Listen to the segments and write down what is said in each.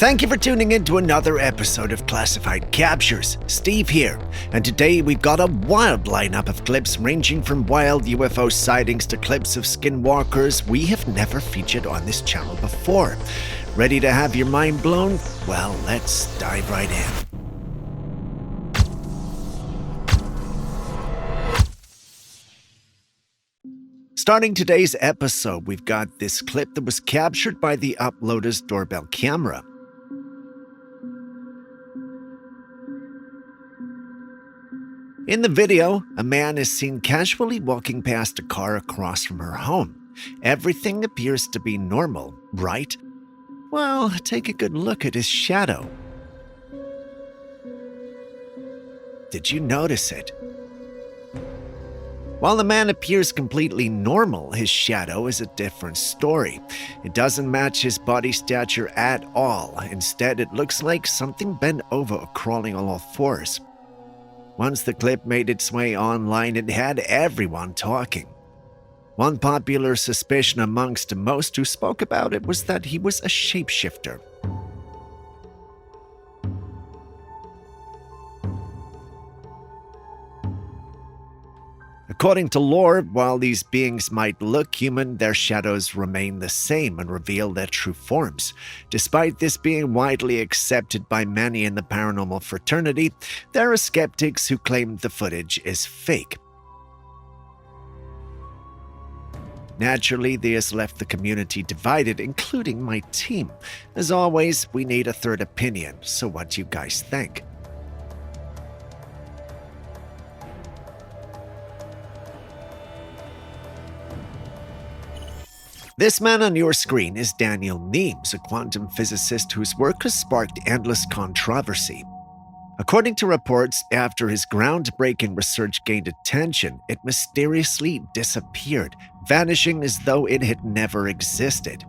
Thank you for tuning in to another episode of Classified Captures. Steve here, and today we've got a wild lineup of clips ranging from wild UFO sightings to clips of skinwalkers we have never featured on this channel before. Ready to have your mind blown? Well, let's dive right in. Starting today's episode, we've got this clip that was captured by the uploader's doorbell camera. In the video, a man is seen casually walking past a car across from her home. Everything appears to be normal, right? Well, take a good look at his shadow. Did you notice it? While the man appears completely normal, his shadow is a different story. It doesn't match his body stature at all. Instead, it looks like something bent over or crawling on all fours. Once the clip made its way online, it had everyone talking. One popular suspicion amongst most who spoke about it was that he was a shapeshifter. According to lore, while these beings might look human, their shadows remain the same and reveal their true forms. Despite this being widely accepted by many in the paranormal fraternity, there are skeptics who claim the footage is fake. Naturally, this left the community divided, including my team. As always, we need a third opinion, so what do you guys think? This man on your screen is Daniel Nemes, a quantum physicist whose work has sparked endless controversy. According to reports, after his groundbreaking research gained attention, it mysteriously disappeared, vanishing as though it had never existed.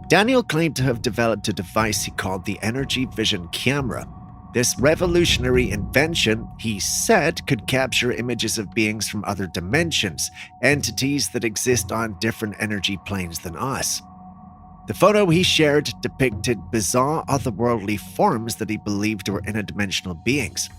Daniel claimed to have developed a device he called the Energy Vision Camera. This revolutionary invention, he said, could capture images of beings from other dimensions, entities that exist on different energy planes than us. The photo he shared depicted bizarre otherworldly forms that he believed were interdimensional beings.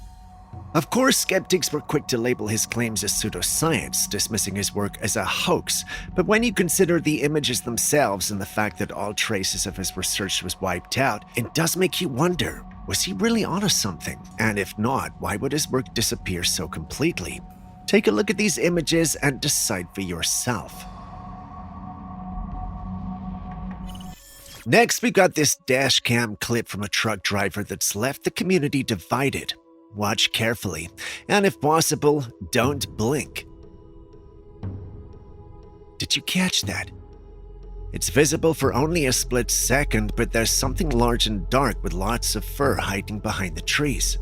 Of course, skeptics were quick to label his claims as pseudoscience, dismissing his work as a hoax. But when you consider the images themselves and the fact that all traces of his research was wiped out, it does make you wonder, was he really onto something? And if not, why would his work disappear so completely? Take a look at these images and decide for yourself. Next, we got this dash cam clip from a truck driver that's left the community divided. Watch carefully, and if possible, don't blink. Did you catch that? It's visible for only a split second, but there's something large and dark with lots of fur hiding behind the trees.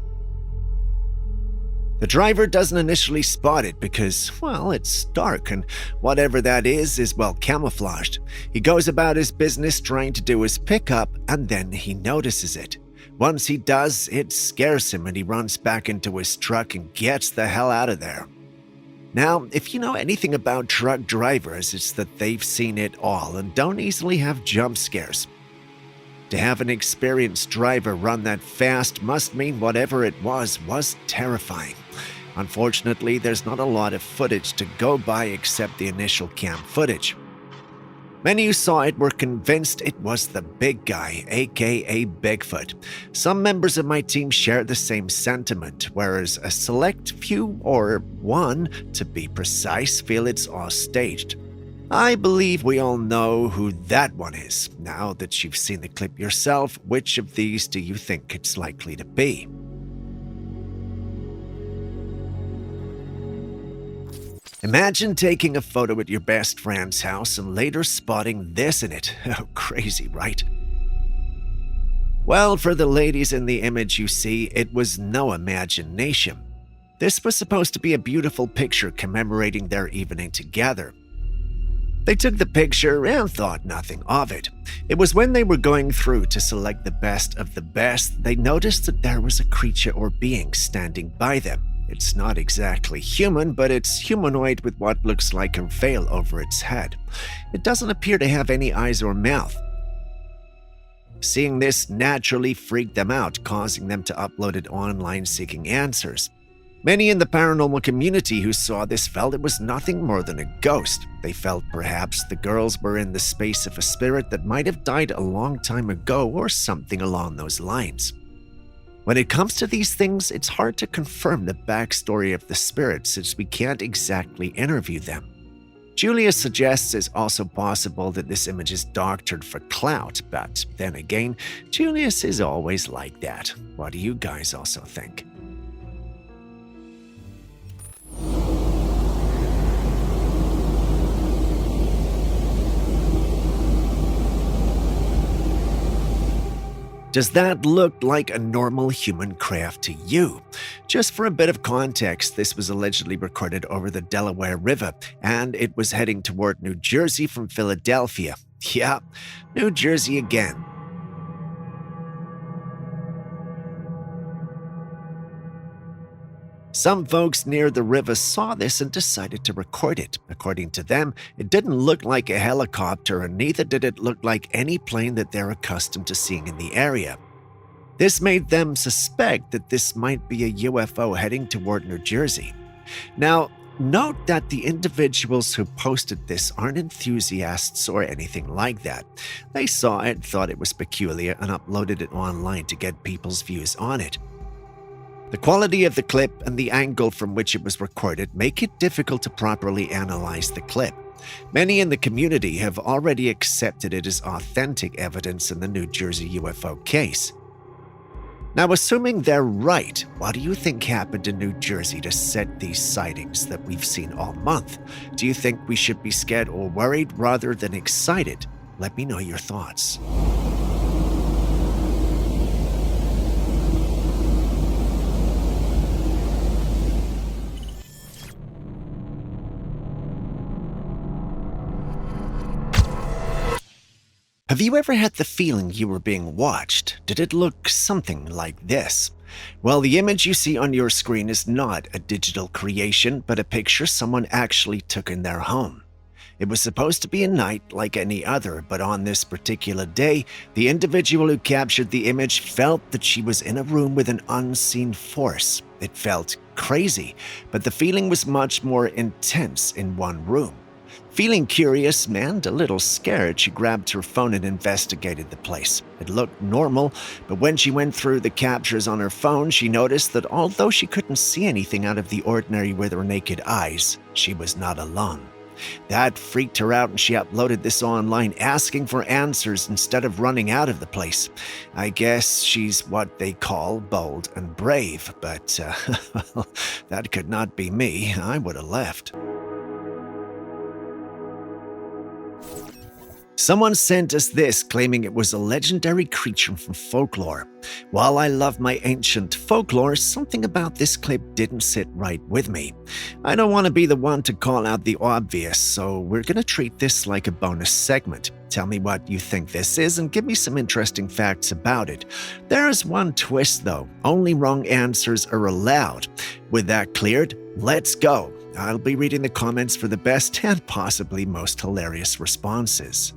The driver doesn't initially spot it because, well, it's dark and whatever that is well camouflaged. He goes about his business trying to do his pickup and then he notices it. Once he does, it scares him and he runs back into his truck and gets the hell out of there. Now, if you know anything about truck drivers, it's that they've seen it all and don't easily have jump scares. To have an experienced driver run that fast must mean whatever it was terrifying. Unfortunately, there's not a lot of footage to go by except the initial cam footage. Many who saw it were convinced it was the big guy, aka Bigfoot. Some members of my team share the same sentiment, whereas a select few, or one to be precise, feel it's all staged. I believe we all know who that one is. Now that you've seen the clip yourself, which of these do you think it's likely to be? Imagine taking a photo at your best friend's house and later spotting this in it. Oh, crazy, right? Well, for the ladies in the image you see, it was no imagination. This was supposed to be a beautiful picture commemorating their evening together. They took the picture and thought nothing of it. It was when they were going through to select the best of the best, they noticed that there was a creature or being standing by them. It's not exactly human, but it's humanoid with what looks like a veil over its head. It doesn't appear to have any eyes or mouth. Seeing this naturally freaked them out, causing them to upload it online seeking answers. Many in the paranormal community who saw this felt it was nothing more than a ghost. They felt perhaps the girls were in the space of a spirit that might have died a long time ago or something along those lines. When it comes to these things, it's hard to confirm the backstory of the spirits since we can't exactly interview them. Julius suggests it's also possible that this image is doctored for clout, but then again, Julius is always like that. What do you guys also think? Does that look like a normal human craft to you? Just for a bit of context, this was allegedly recorded over the Delaware River, and it was heading toward New Jersey from Philadelphia. Yeah, New Jersey again. Some folks near the river saw this and decided to record it. According to them, it didn't look like a helicopter, and neither did it look like any plane that they're accustomed to seeing in the area. This made them suspect that this might be a UFO heading toward New Jersey. Now, note that the individuals who posted this aren't enthusiasts or anything like that. They saw it, thought it was peculiar, and uploaded it online to get people's views on it. The quality of the clip and the angle from which it was recorded make it difficult to properly analyze the clip. Many in the community have already accepted it as authentic evidence in the New Jersey UFO case. Now, assuming they're right, what do you think happened in New Jersey to set these sightings that we've seen all month? Do you think we should be scared or worried rather than excited? Let me know your thoughts. Have you ever had the feeling you were being watched? Did it look something like this? Well, the image you see on your screen is not a digital creation, but a picture someone actually took in their home. It was supposed to be a night like any other, but on this particular day, the individual who captured the image felt that she was in a room with an unseen force. It felt crazy, but the feeling was much more intense in one room. Feeling curious and a little scared, she grabbed her phone and investigated the place. It looked normal, but when she went through the captures on her phone, she noticed that although she couldn't see anything out of the ordinary with her naked eyes, she was not alone. That freaked her out and she uploaded this online asking for answers instead of running out of the place. I guess she's what they call bold and brave, but well, that could not be me. I would have left. Someone sent us this, claiming it was a legendary creature from folklore. While I love my ancient folklore, something about this clip didn't sit right with me. I don't want to be the one to call out the obvious, so we're going to treat this like a bonus segment. Tell me what you think this is and give me some interesting facts about it. There is one twist though. Only wrong answers are allowed. With that cleared, let's go. I'll be reading the comments for the best and possibly most hilarious responses.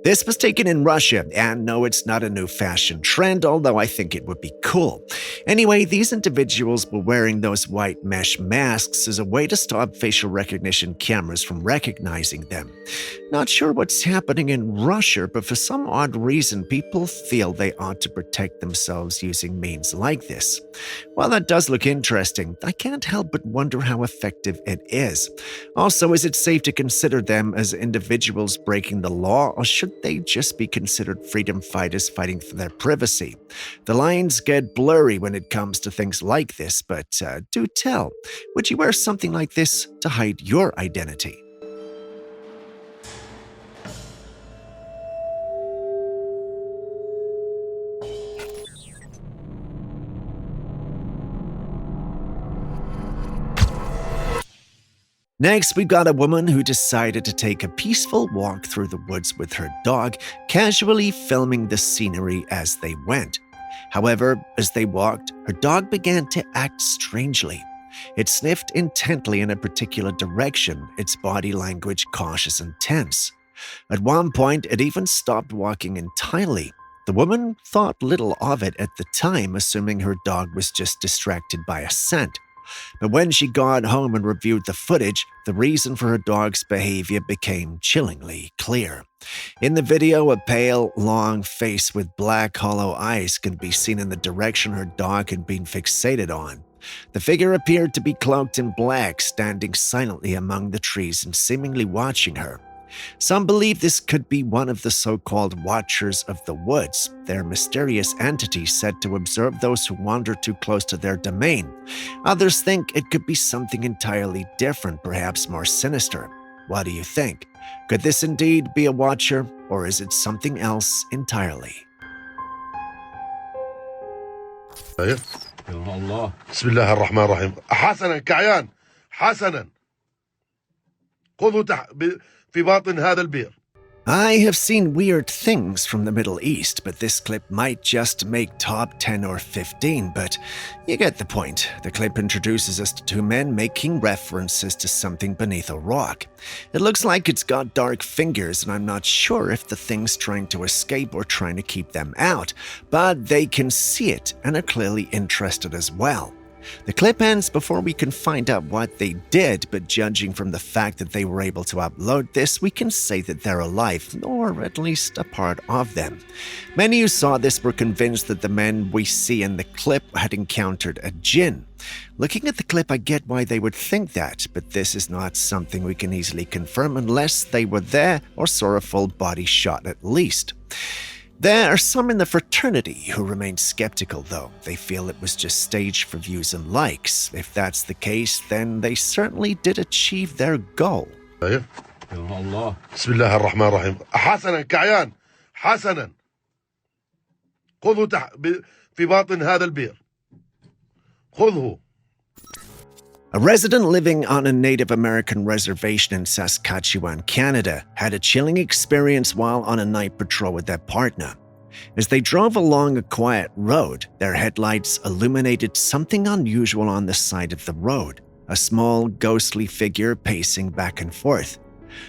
This was taken in Russia, and no, it's not a new fashion trend, although I think it would be cool. Anyway, these individuals were wearing those white mesh masks as a way to stop facial recognition cameras from recognizing them. Not sure what's happening in Russia, but for some odd reason, people feel they ought to protect themselves using means like this. While that does look interesting, I can't help but wonder how effective it is. Also, is it safe to consider them as individuals breaking the law, or should they just be considered freedom fighters fighting for their privacy? The lines get blurry when it comes to things like this, but do tell, would you wear something like this to hide your identity? Next, we got a woman who decided to take a peaceful walk through the woods with her dog, casually filming the scenery as they went. However, as they walked, her dog began to act strangely. It sniffed intently in a particular direction, its body language cautious and tense. At one point, it even stopped walking entirely. The woman thought little of it at the time, assuming her dog was just distracted by a scent. But when she got home and reviewed the footage, the reason for her dog's behavior became chillingly clear. In the video, a pale, long face with black, hollow eyes can be seen in the direction her dog had been fixated on. The figure appeared to be cloaked in black, standing silently among the trees and seemingly watching her. Some believe this could be one of the so-called Watchers of the Woods. They're mysterious entities said to observe those who wander too close to their domain. Others think it could be something entirely different, perhaps more sinister. What do you think? Could this indeed be a Watcher, or is it something else entirely? بسم الله الرحمن الرحيم. حسنا كعيان حسنا خذوا في باطن هذا البئر. I have seen weird things from the Middle East, but this clip might just make top 10 or 15, but you get the point. The clip introduces us to two men making references to something beneath a rock. It looks like it's got dark fingers, and I'm not sure if the thing's trying to escape or trying to keep them out, but they can see it and are clearly interested as well. The clip ends before we can find out what they did, but judging from the fact that they were able to upload this, we can say that they're alive, or at least a part of them. Many who saw this were convinced that the men we see in the clip had encountered a jinn. Looking at the clip, I get why they would think that, but this is not something we can easily confirm unless they were there or saw a full body shot at least. There are some in the fraternity who remain skeptical, though. They feel it was just staged for views and likes. If that's the case, then they certainly did achieve their goal. بسم الله الرحمن الرحيم. حسنا كعيان حسنا خذوا في باطن هذا البئر. خذه. A resident living on a Native American reservation in Saskatchewan, Canada, had a chilling experience while on a night patrol with their partner. As they drove along a quiet road, their headlights illuminated something unusual on the side of the road, a small, ghostly figure pacing back and forth.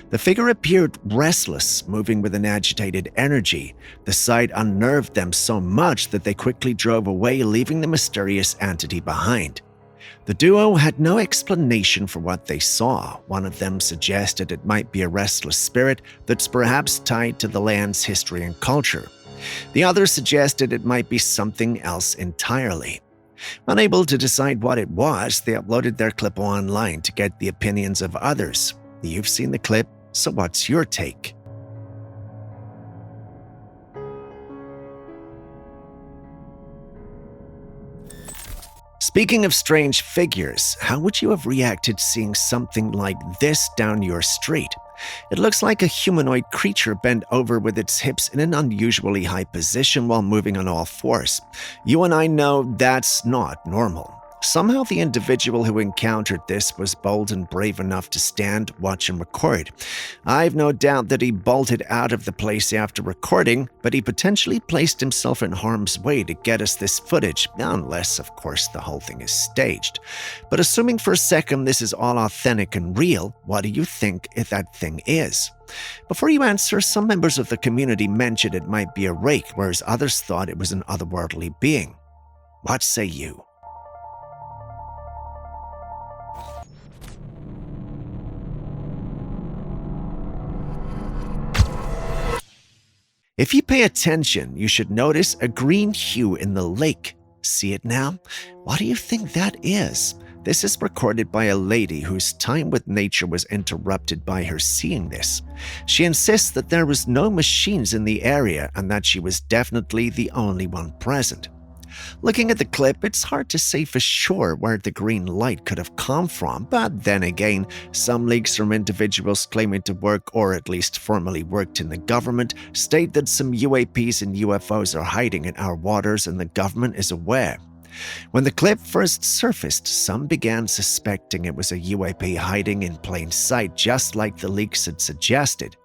The figure appeared restless, moving with an agitated energy. The sight unnerved them so much that they quickly drove away, leaving the mysterious entity behind. The duo had no explanation for what they saw. One of them suggested it might be a restless spirit that's perhaps tied to the land's history and culture. The other suggested it might be something else entirely. Unable to decide what it was, they uploaded their clip online to get the opinions of others. You've seen the clip, so what's your take? Speaking of strange figures, how would you have reacted seeing something like this down your street? It looks like a humanoid creature bent over with its hips in an unusually high position while moving on all fours. You and I know that's not normal. Somehow the individual who encountered this was bold and brave enough to stand, watch, and record. I've no doubt that he bolted out of the place after recording, but he potentially placed himself in harm's way to get us this footage, unless, of course, the whole thing is staged. But assuming for a second this is all authentic and real, what do you think that thing is? Before you answer, some members of the community mentioned it might be a rake, whereas others thought it was an otherworldly being. What say you? If you pay attention, you should notice a green hue in the lake. See it now? What do you think that is? This is recorded by a lady whose time with nature was interrupted by her seeing this. She insists that there was no machines in the area and that she was definitely the only one present. Looking at the clip, it's hard to say for sure where the green light could have come from, but then again, some leaks from individuals claiming to work or at least formerly worked in the government state that some UAPs and UFOs are hiding in our waters and the government is aware. When the clip first surfaced, some began suspecting it was a UAP hiding in plain sight, just like the leaks had suggested.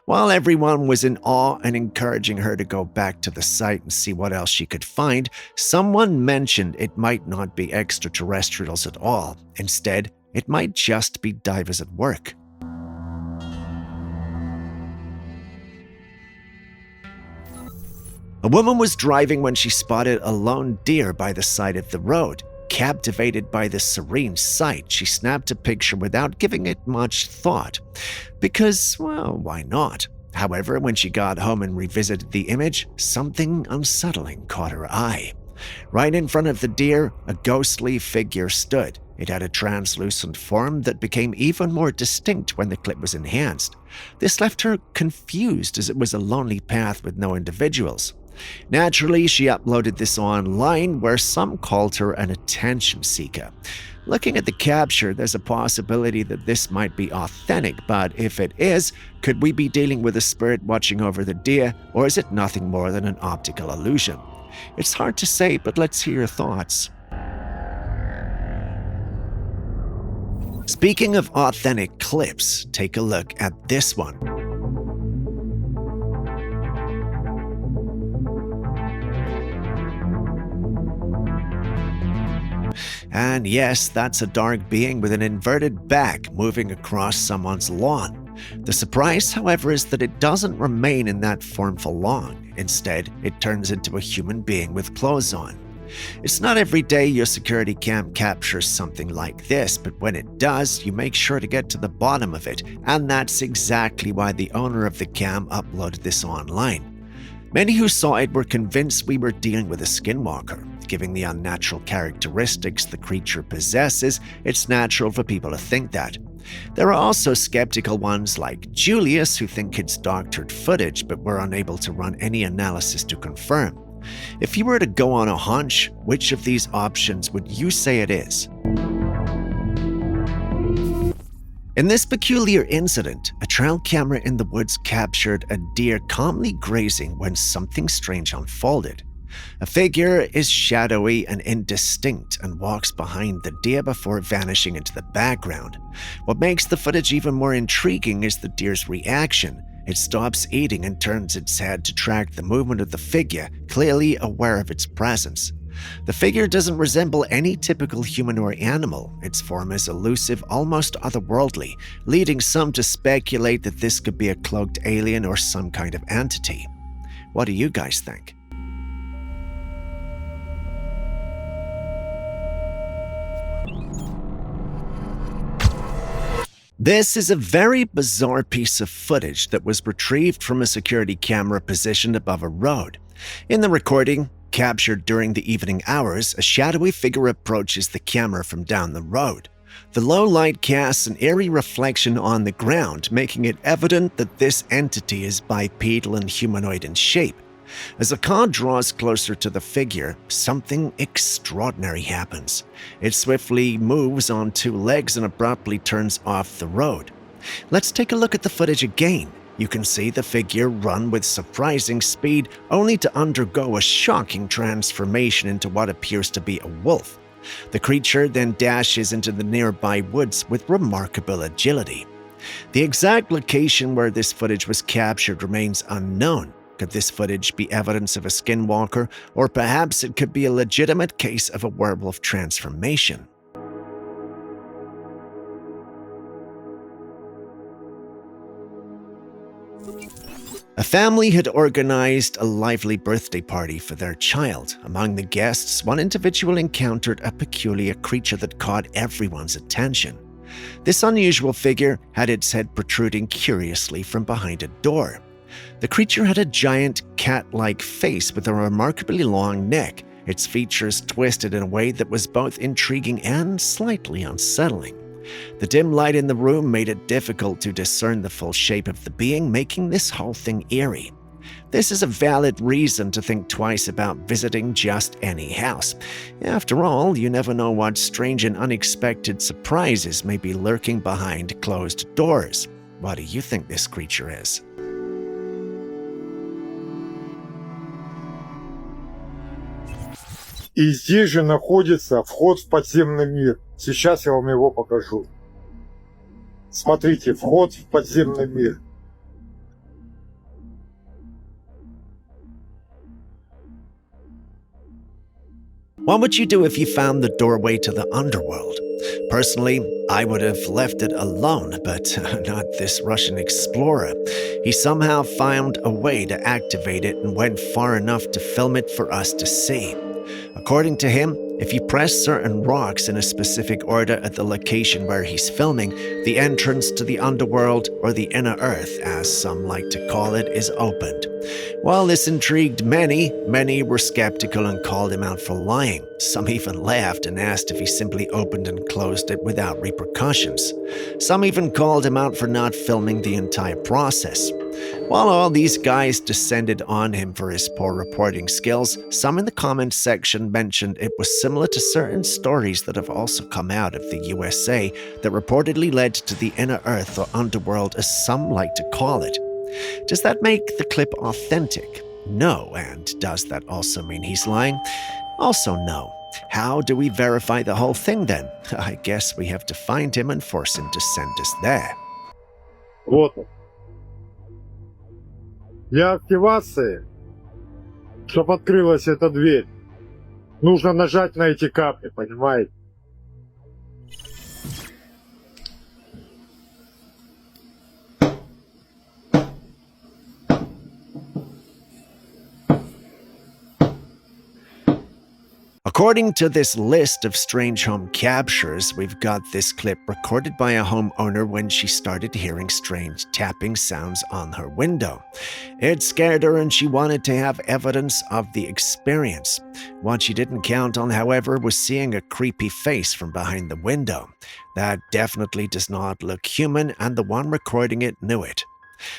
While everyone was in awe and encouraging her to go back to the site and see what else she could find, someone mentioned it might not be extraterrestrials at all. Instead, it might just be divers at work. A woman was driving when she spotted a lone deer by the side of the road. Captivated by this serene sight, she snapped a picture without giving it much thought. Because, well, why not? However, when she got home and revisited the image, something unsettling caught her eye. Right in front of the deer, a ghostly figure stood. It had a translucent form that became even more distinct when the clip was enhanced. This left her confused as it was a lonely path with no individuals. Naturally, she uploaded this online where some called her an attention seeker. Looking at the capture, there's a possibility that this might be authentic, but if it is, could we be dealing with a spirit watching over the deer, or is it nothing more than an optical illusion? It's hard to say, but let's hear your thoughts. Speaking of authentic clips, take a look at this one. And yes, that's a dark being with an inverted back moving across someone's lawn. The surprise, however, is that it doesn't remain in that form for long. Instead, it turns into a human being with clothes on. It's not every day your security cam captures something like this, but when it does, you make sure to get to the bottom of it, and that's exactly why the owner of the cam uploaded this online. Many who saw it were convinced we were dealing with a skinwalker. Given the unnatural characteristics the creature possesses, it's natural for people to think that. There are also skeptical ones like Julius who think it's doctored footage but were unable to run any analysis to confirm. If you were to go on a hunch, which of these options would you say it is? In this peculiar incident, a trail camera in the woods captured a deer calmly grazing when something strange unfolded. A figure is shadowy and indistinct and walks behind the deer before vanishing into the background. What makes the footage even more intriguing is the deer's reaction. It stops eating and turns its head to track the movement of the figure, clearly aware of its presence. The figure doesn't resemble any typical human or animal. Its form is elusive, almost otherworldly, leading some to speculate that this could be a cloaked alien or some kind of entity. What do you guys think? This is a very bizarre piece of footage that was retrieved from a security camera positioned above a road. In the recording, captured during the evening hours, a shadowy figure approaches the camera from down the road. The low light casts an eerie reflection on the ground, making it evident that this entity is bipedal and humanoid in shape. As the car draws closer to the figure, something extraordinary happens. It swiftly moves on two legs and abruptly turns off the road. Let's take a look at the footage again. You can see the figure run with surprising speed, only to undergo a shocking transformation into what appears to be a wolf. The creature then dashes into the nearby woods with remarkable agility. The exact location where this footage was captured remains unknown. Could this footage be evidence of a skinwalker, or perhaps it could be a legitimate case of a werewolf transformation? A family had organized a lively birthday party for their child. Among the guests, one individual encountered a peculiar creature that caught everyone's attention. This unusual figure had its head protruding curiously from behind a door. The creature had a giant cat-like face with a remarkably long neck, its features twisted in a way that was both intriguing and slightly unsettling. The dim light in the room made it difficult to discern the full shape of the being, making this whole thing eerie. This is a valid reason to think twice about visiting just any house. After all, you never know what strange and unexpected surprises may be lurking behind closed doors. What do you think this creature is? И здесь же находится вход в подземный мир. Сейчас я вам его покажу. Смотрите, вход в подземный мир. What would you do if you found the doorway to the underworld? Personally, I would have left it alone, but not this Russian explorer. He somehow found a way to activate it and went far enough to film it for us to see. According to him, if you press certain rocks in a specific order at the location where he's filming, the entrance to the underworld, or the inner earth, as some like to call it, is opened. While this intrigued many were skeptical and called him out for lying. Some even laughed and asked if he simply opened and closed it without repercussions. Some even called him out for not filming the entire process. While all these guys descended on him for his poor reporting skills, some in the comments section mentioned it was similar to certain stories that have also come out of the USA that reportedly led to the inner earth or underworld, as some like to call it. Does that make the clip authentic? No. And does that also mean he's lying? Also no. How do we verify the whole thing then? I guess we have to find him and force him to send us there. Вот он. Для активации, чтобы открылась эта дверь, нужно нажать на эти капли, понимаете? According to this list of strange home captures, we've got this clip recorded by a homeowner when she started hearing strange tapping sounds on her window. It scared her and she wanted to have evidence of the experience. What she didn't count on, however, was seeing a creepy face from behind the window. That definitely does not look human, and the one recording it knew it.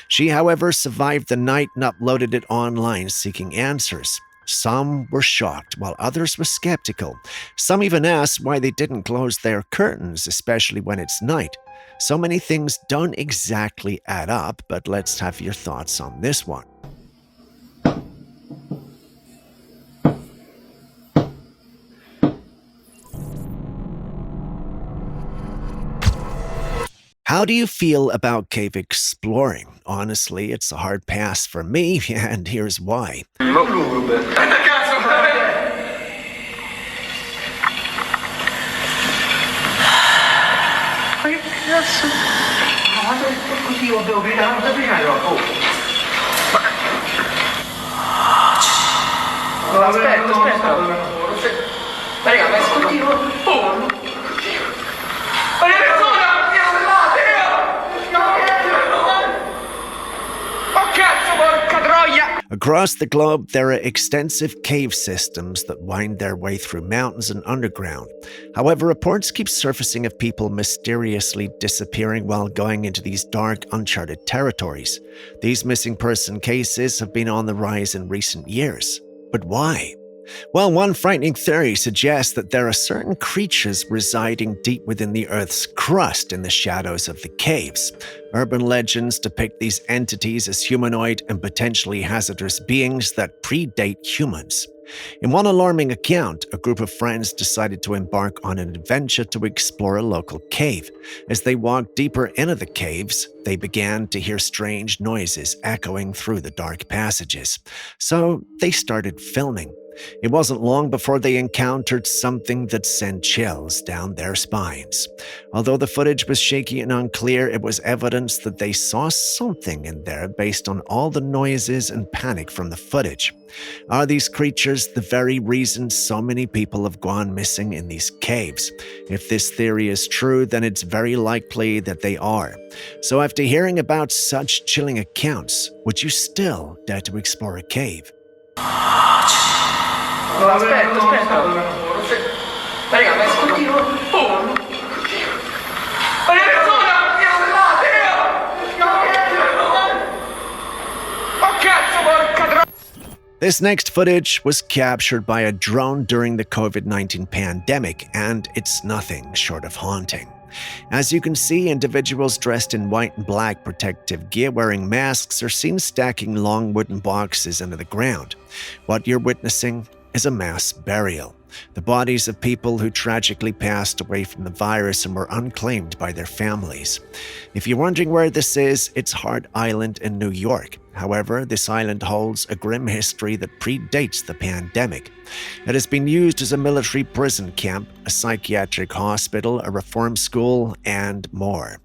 She, however, survived the night and uploaded it online seeking answers. Some were shocked, while others were skeptical. Some even asked why they didn't close their curtains, especially when it's night. So many things don't exactly add up, but let's have your thoughts on this one. How do you feel about cave exploring? Honestly, it's a hard pass for me, and here's why. Across the globe, there are extensive cave systems that wind their way through mountains and underground. However, reports keep surfacing of people mysteriously disappearing while going into these dark, uncharted territories. These missing person cases have been on the rise in recent years. But why? Well, one frightening theory suggests that there are certain creatures residing deep within the Earth's crust in the shadows of the caves. Urban legends depict these entities as humanoid and potentially hazardous beings that predate humans. In one alarming account, a group of friends decided to embark on an adventure to explore a local cave. As they walked deeper into the caves, they began to hear strange noises echoing through the dark passages. So they started filming. It wasn't long before they encountered something that sent chills down their spines. Although the footage was shaky and unclear, it was evidence that they saw something in there based on all the noises and panic from the footage. Are these creatures the very reason so many people have gone missing in these caves? If this theory is true, then it's very likely that they are. So after hearing about such chilling accounts, would you still dare to explore a cave? Raga, ma ascoltino. This next footage was captured by a drone during the COVID-19 pandemic, and it's nothing short of haunting. As you can see, individuals dressed in white and black protective gear wearing masks are seen stacking long wooden boxes into the ground. What you're witnessing is a mass burial. The bodies of people who tragically passed away from the virus and were unclaimed by their families. If you're wondering where this is, it's Hart Island in New York. However, this island holds a grim history that predates the pandemic. It has been used as a military prison camp, a psychiatric hospital, a reform school, and more.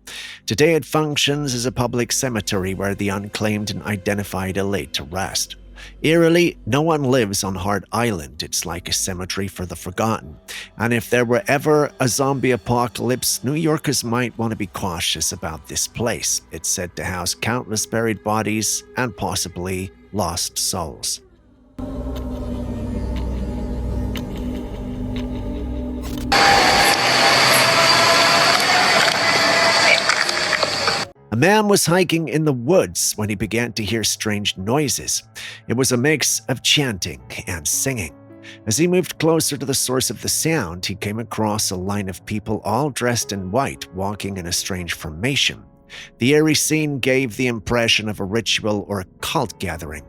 Today it functions as a public cemetery where the unclaimed and identified are laid to rest. Eerily, no one lives on Hart Island. It's like a cemetery for the forgotten. And if there were ever a zombie apocalypse, New Yorkers might want to be cautious about this place. It's said to house countless buried bodies and possibly lost souls. A man was hiking in the woods when he began to hear strange noises. It was a mix of chanting and singing. As he moved closer to the source of the sound, he came across a line of people all dressed in white, walking in a strange formation. The eerie scene gave the impression of a ritual or a cult gathering.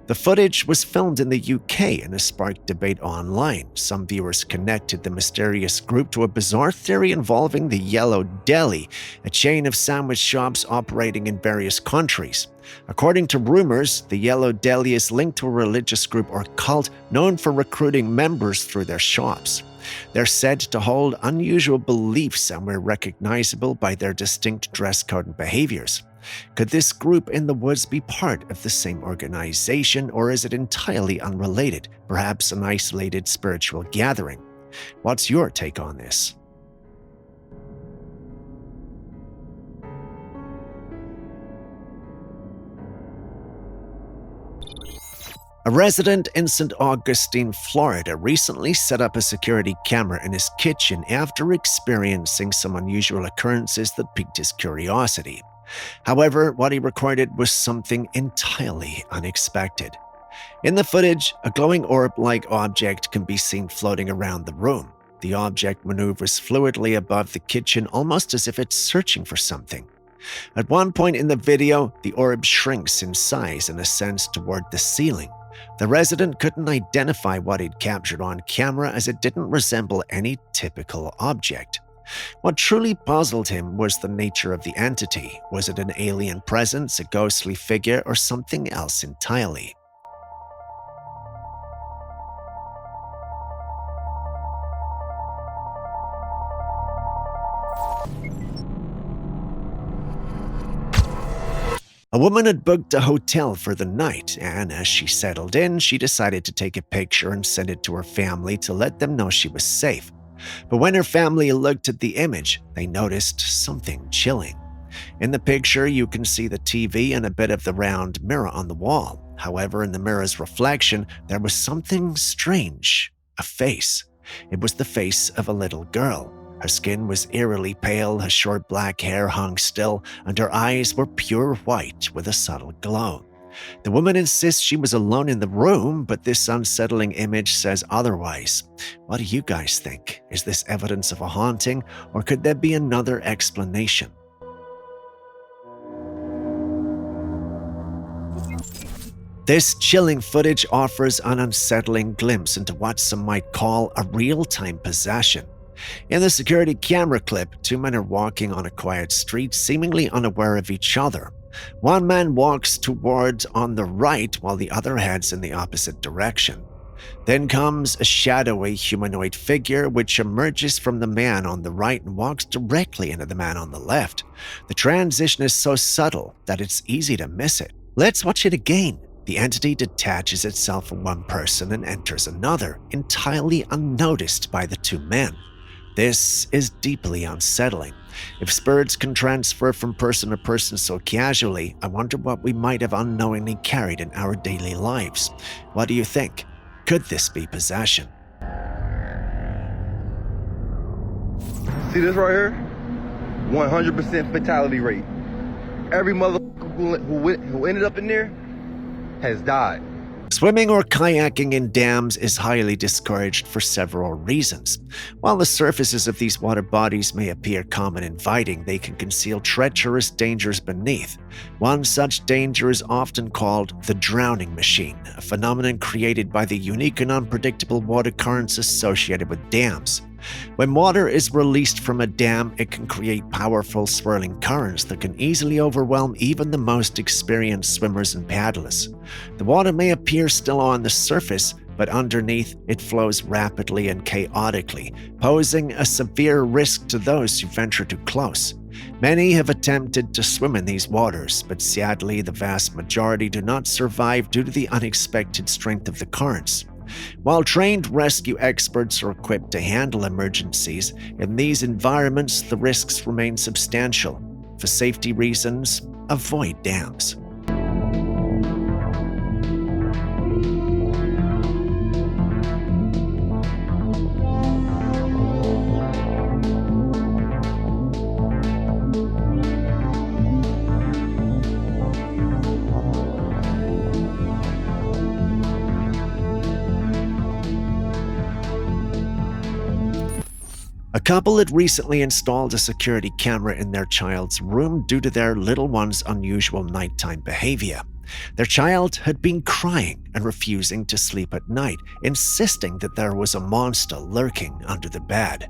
The footage was filmed in the UK and has sparked debate online. Some viewers connected the mysterious group to a bizarre theory involving the Yellow Deli, a chain of sandwich shops operating in various countries. According to rumors, the Yellow Deli is linked to a religious group or cult known for recruiting members through their shops. They're said to hold unusual beliefs and were recognizable by their distinct dress code and behaviors. Could this group in the woods be part of the same organization, or is it entirely unrelated, perhaps an isolated spiritual gathering? What's your take on this? A resident in St. Augustine, Florida, recently set up a security camera in his kitchen after experiencing some unusual occurrences that piqued his curiosity. However, what he recorded was something entirely unexpected. In the footage, a glowing orb-like object can be seen floating around the room. The object maneuvers fluidly above the kitchen, almost as if it's searching for something. At one point in the video, the orb shrinks in size and ascends toward the ceiling. The resident couldn't identify what he'd captured on camera as it didn't resemble any typical object. What truly puzzled him was the nature of the entity. Was it an alien presence, a ghostly figure, or something else entirely? A woman had booked a hotel for the night, and as she settled in, she decided to take a picture and send it to her family to let them know she was safe. But when her family looked at the image, they noticed something chilling. In the picture, you can see the TV and a bit of the round mirror on the wall. However, in the mirror's reflection, there was something strange. A face. It was the face of a little girl. Her skin was eerily pale, her short black hair hung still, and her eyes were pure white with a subtle glow. The woman insists she was alone in the room, but this unsettling image says otherwise. What do you guys think? Is this evidence of a haunting, or could there be another explanation? This chilling footage offers an unsettling glimpse into what some might call a real-time possession. In the security camera clip, two men are walking on a quiet street, seemingly unaware of each other. One man walks towards on the right while the other heads in the opposite direction. Then comes a shadowy humanoid figure which emerges from the man on the right and walks directly into the man on the left. The transition is so subtle that it's easy to miss it. Let's watch it again. The entity detaches itself from one person and enters another, entirely unnoticed by the two men. This is deeply unsettling. If spirits can transfer from person to person so casually, I wonder what we might have unknowingly carried in our daily lives. What do you think? Could this be possession? See this right here? 100% fatality rate. Every motherfucker who ended up in there has died. Swimming or kayaking in dams is highly discouraged for several reasons. While the surfaces of these water bodies may appear calm and inviting, they can conceal treacherous dangers beneath. One such danger is often called the drowning machine, a phenomenon created by the unique and unpredictable water currents associated with dams. When water is released from a dam, it can create powerful swirling currents that can easily overwhelm even the most experienced swimmers and paddlers. The water may appear still on the surface, but underneath it flows rapidly and chaotically, posing a severe risk to those who venture too close. Many have attempted to swim in these waters, but sadly the vast majority do not survive due to the unexpected strength of the currents. While trained rescue experts are equipped to handle emergencies, in these environments the risks remain substantial. For safety reasons, avoid dams. A couple had recently installed a security camera in their child's room due to their little one's unusual nighttime behavior. Their child had been crying and refusing to sleep at night, insisting that there was a monster lurking under the bed.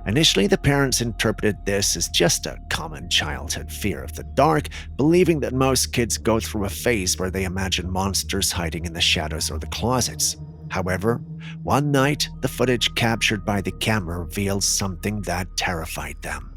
Initially, the parents interpreted this as just a common childhood fear of the dark, believing that most kids go through a phase where they imagine monsters hiding in the shadows or the closets. However, one night, the footage captured by the camera revealed something that terrified them.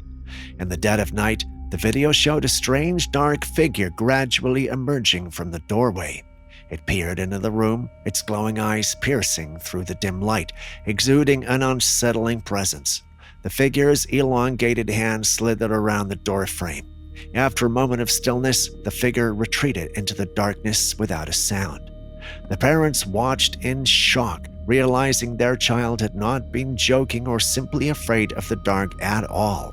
In the dead of night, the video showed a strange dark figure gradually emerging from the doorway. It peered into the room, its glowing eyes piercing through the dim light, exuding an unsettling presence. The figure's elongated hand slithered around the door frame. After a moment of stillness, the figure retreated into the darkness without a sound. The parents watched in shock, realizing their child had not been joking or simply afraid of the dark at all.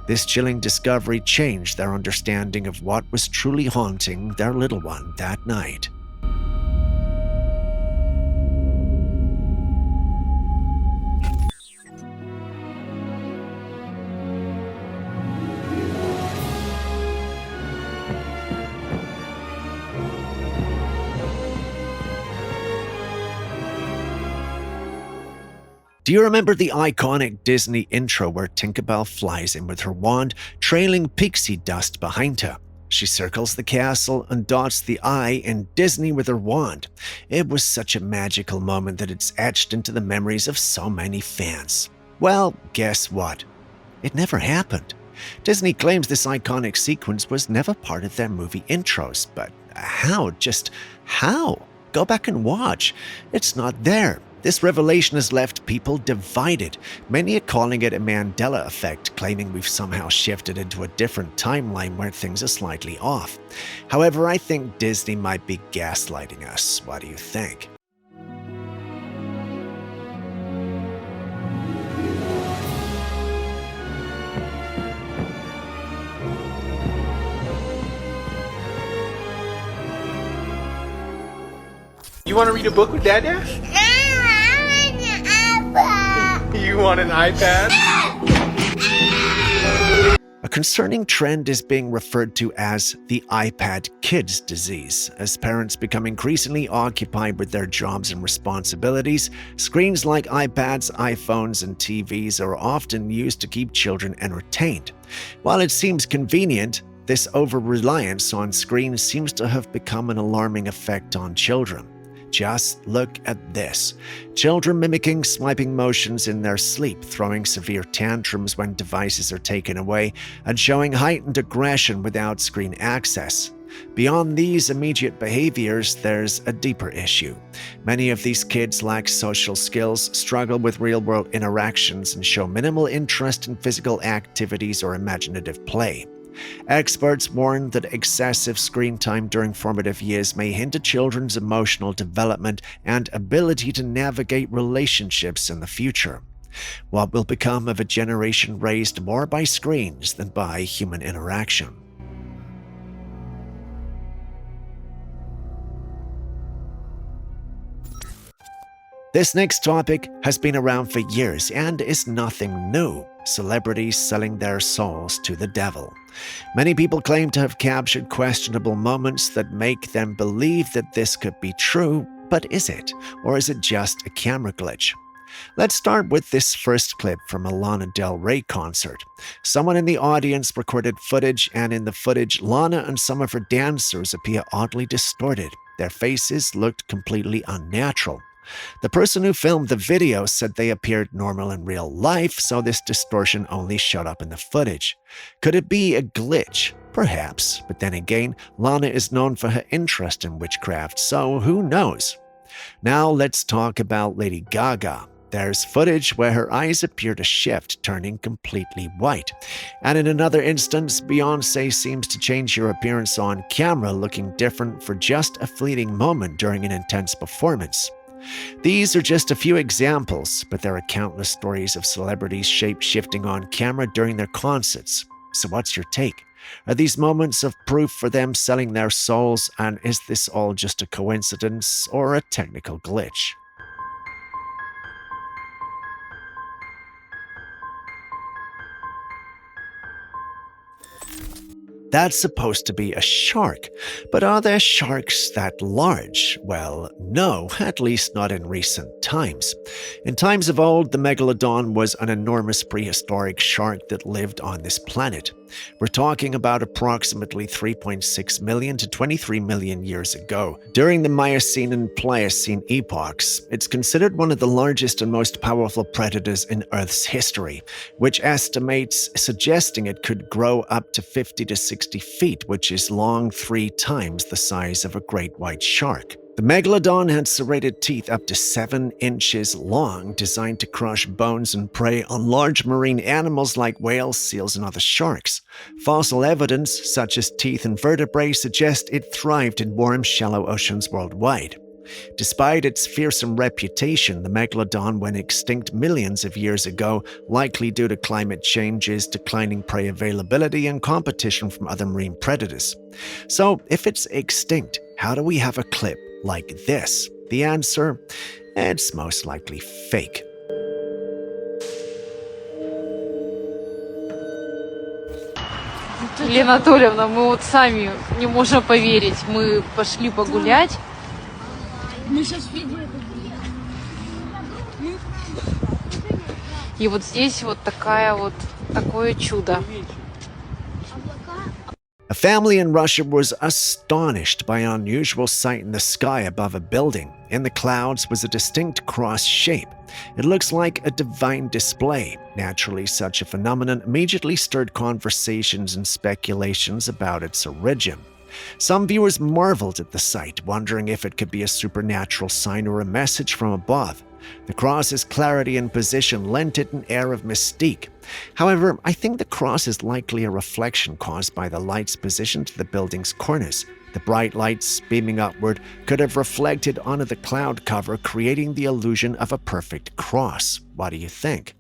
This chilling discovery changed their understanding of what was truly haunting their little one that night. Do you remember the iconic Disney intro where Tinkerbell flies in with her wand, trailing pixie dust behind her? She circles the castle and dots the I in Disney with her wand. It was such a magical moment that it's etched into the memories of so many fans. Well, guess what? It never happened. Disney claims this iconic sequence was never part of their movie intros, but how? Just how? Go back and watch. It's not there. This revelation has left people divided. Many are calling it a Mandela effect, claiming we've somehow shifted into a different timeline where things are slightly off. However, I think Disney might be gaslighting us. What do you think? You want to read a book with Dad? You want an iPad? A concerning trend is being referred to as the iPad Kids disease. As parents become increasingly occupied with their jobs and responsibilities, screens like iPads, iPhones, and TVs are often used to keep children entertained. While it seems convenient, this over-reliance on screens seems to have become an alarming effect on children. Just look at this. Children mimicking swiping motions in their sleep, throwing severe tantrums when devices are taken away, and showing heightened aggression without screen access. Beyond these immediate behaviors, there's a deeper issue. Many of these kids lack social skills, struggle with real-world interactions, and show minimal interest in physical activities or imaginative play. Experts warn that excessive screen time during formative years may hinder children's emotional development and ability to navigate relationships in the future. What will become of a generation raised more by screens than by human interaction? This next topic has been around for years and is nothing new. Celebrities selling their souls to the devil. Many people claim to have captured questionable moments that make them believe that this could be true, but is it? Or is it just a camera glitch? Let's start with this first clip from a Lana Del Rey concert. Someone in the audience recorded footage, and in the footage, Lana and some of her dancers appear oddly distorted. Their faces looked completely unnatural. The person who filmed the video said they appeared normal in real life, so this distortion only showed up in the footage. Could it be a glitch? Perhaps, but then again, Lana is known for her interest in witchcraft, so who knows? Now let's talk about Lady Gaga. There's footage where her eyes appear to shift, turning completely white. And in another instance, Beyoncé seems to change her appearance on camera, looking different for just a fleeting moment during an intense performance. These are just a few examples, but there are countless stories of celebrities shape-shifting on camera during their concerts. So what's your take? Are these moments of proof for them selling their souls, and is this all just a coincidence or a technical glitch? That's supposed to be a shark. But are there sharks that large? Well, no, at least not in recent times. In times of old, the Megalodon was an enormous prehistoric shark that lived on this planet. We're talking about approximately 3.6 million to 23 million years ago. During the Miocene and Pliocene epochs, it's considered one of the largest and most powerful predators in Earth's history, which estimates suggesting it could grow up to 50 to 60 feet, which is long 3 times the size of a great white shark. The Megalodon had serrated teeth up to 7 inches long, designed to crush bones and prey on large marine animals like whales, seals, and other sharks. Fossil evidence, such as teeth and vertebrae, suggest it thrived in warm, shallow oceans worldwide. Despite its fearsome reputation, the Megalodon went extinct millions of years ago, likely due to climate changes, declining prey availability, and competition from other marine predators. So, if it's extinct, how do we have a clip like this? The answer? It's most likely fake. Елена Анатольевна, мы вот сами не можем поверить. Мы пошли погулять. И вот здесь вот такое чудо. A family in Russia was astonished by an unusual sight in the sky above a building. In the clouds was a distinct cross shape. It looks like a divine display. Naturally, such a phenomenon immediately stirred conversations and speculations about its origin. Some viewers marveled at the sight, wondering if it could be a supernatural sign or a message from above. The cross's clarity and position lent it an air of mystique. However, I think the cross is likely a reflection caused by the lights positioned to the building's corners. The bright lights beaming upward could have reflected onto the cloud cover, creating the illusion of a perfect cross. What do you think?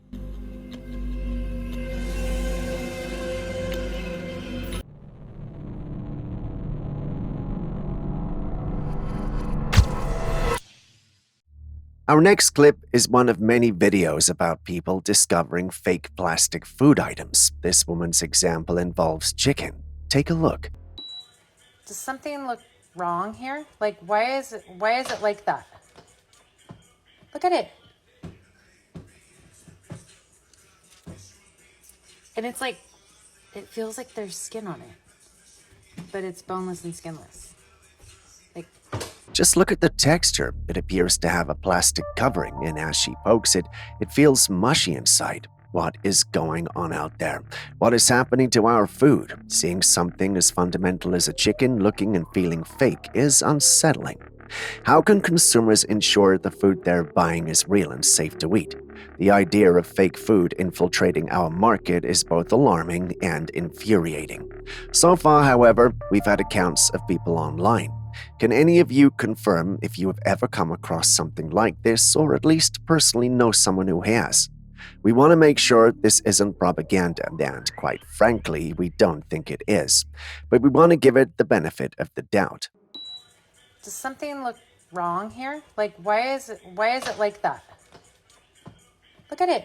Our next clip is one of many videos about people discovering fake plastic food items. This woman's example involves chicken. Take a look. Does something look wrong here? Like, why is it like that? Look at it. And it's like, it feels like there's skin on it, but it's boneless and skinless. Just look at the texture. It appears to have a plastic covering, and as she pokes it, it feels mushy inside. What is going on out there? What is happening to our food? Seeing something as fundamental as a chicken looking and feeling fake is unsettling. How can consumers ensure the food they're buying is real and safe to eat? The idea of fake food infiltrating our market is both alarming and infuriating. So far, however, we've had accounts of people online. Can any of you confirm if you have ever come across something like this, or at least personally know someone who has? We want to make sure this isn't propaganda, and quite frankly, we don't think it is. But we want to give it the benefit of the doubt. Does something look wrong here? Like, why is it like that? Look at it.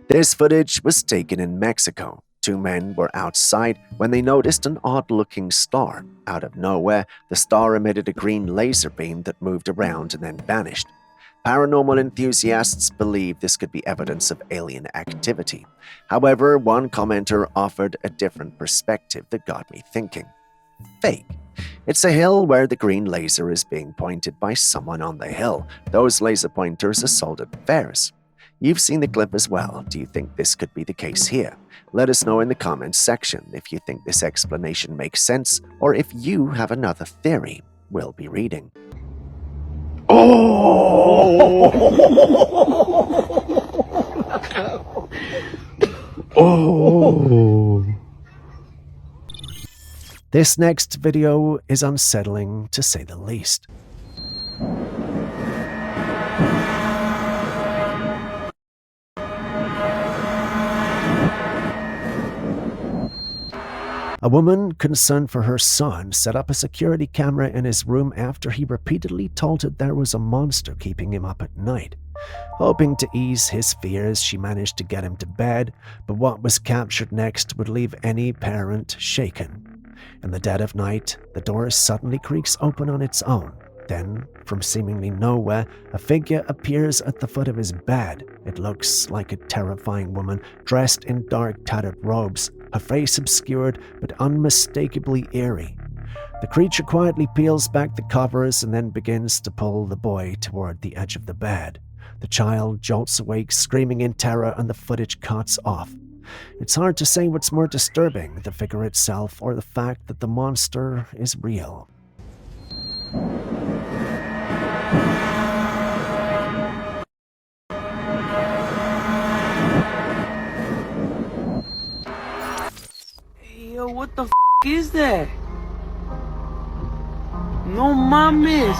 This footage was taken in Mexico. Two men were outside when they noticed an odd-looking star. Out of nowhere, the star emitted a green laser beam that moved around and then vanished. Paranormal enthusiasts believe this could be evidence of alien activity. However, one commenter offered a different perspective that got me thinking. Fake. It's a hill where the green laser is being pointed by someone on the hill. Those laser pointers are sold at fairs. You've seen the clip as well. Do you think this could be the case here? Let us know in the comments section if you think this explanation makes sense or if you have another theory. We'll be reading. This next video is unsettling to say the least. A woman concerned for her son set up a security camera in his room after he repeatedly told her there was a monster keeping him up at night. Hoping to ease his fears, she managed to get him to bed, but what was captured next would leave any parent shaken. In the dead of night, the door suddenly creaks open on its own. Then, from seemingly nowhere, a figure appears at the foot of his bed. It looks like a terrifying woman dressed in dark, tattered robes, her face obscured but unmistakably eerie. The creature quietly peels back the covers and then begins to pull the boy toward the edge of the bed. The child jolts awake, screaming in terror, and the footage cuts off. It's hard to say what's more disturbing, the figure itself or the fact that the monster is real. Yo, what the is that? No mames.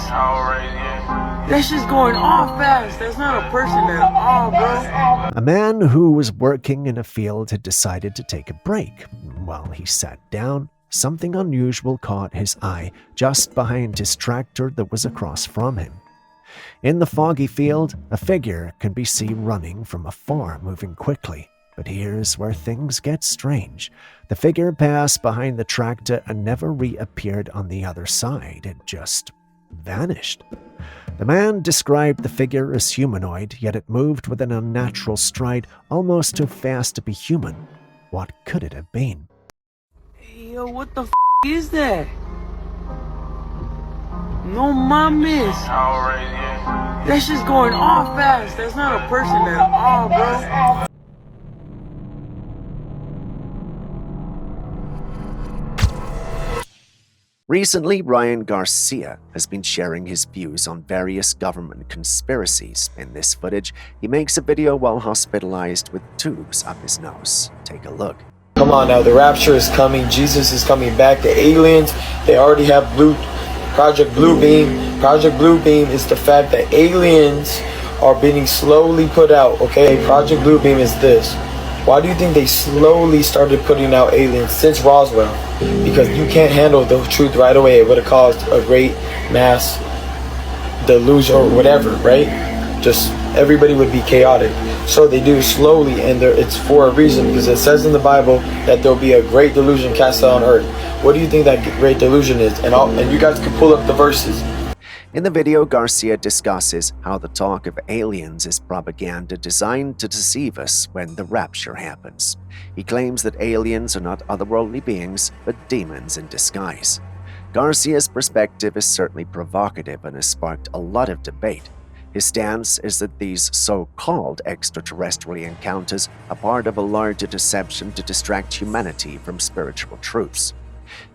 That shit's going off fast. That's not a person at all, bro. A man who was working in a field had decided to take a break. While he sat down, something unusual caught his eye just behind his tractor that was across from him. In the foggy field, a figure can be seen running from afar, moving quickly. But here's where things get strange. The figure passed behind the tractor and never reappeared on the other side. It just vanished. The man described the figure as humanoid, yet it moved with an unnatural stride, almost too fast to be human. What could it have been? Yo, what the is that? No mames. That shit's going off fast. That's not a person at all, bro. Recently, Ryan Garcia has been sharing his views on various government conspiracies. In this footage, he makes a video while hospitalized with tubes up his nose. Take a look. Come on now, the rapture is coming, Jesus is coming back, the aliens, they already have Project Blue Beam. Project Blue Beam is the fact that aliens are being slowly put out, okay? Project Blue Beam is this. Why do you think they slowly started putting out aliens since Roswell? Because you can't handle the truth right away. It would have caused a great mass delusion or whatever, right? Just everybody would be chaotic. So they do slowly, and it's for a reason, because it says in the Bible that there'll be a great delusion cast out on earth. What do you think that great delusion is? And you guys can pull up the verses. In the video, Garcia discusses how the talk of aliens is propaganda designed to deceive us when the rapture happens. He claims that aliens are not otherworldly beings, but demons in disguise. Garcia's perspective is certainly provocative and has sparked a lot of debate. His stance is that these so-called extraterrestrial encounters are part of a larger deception to distract humanity from spiritual truths.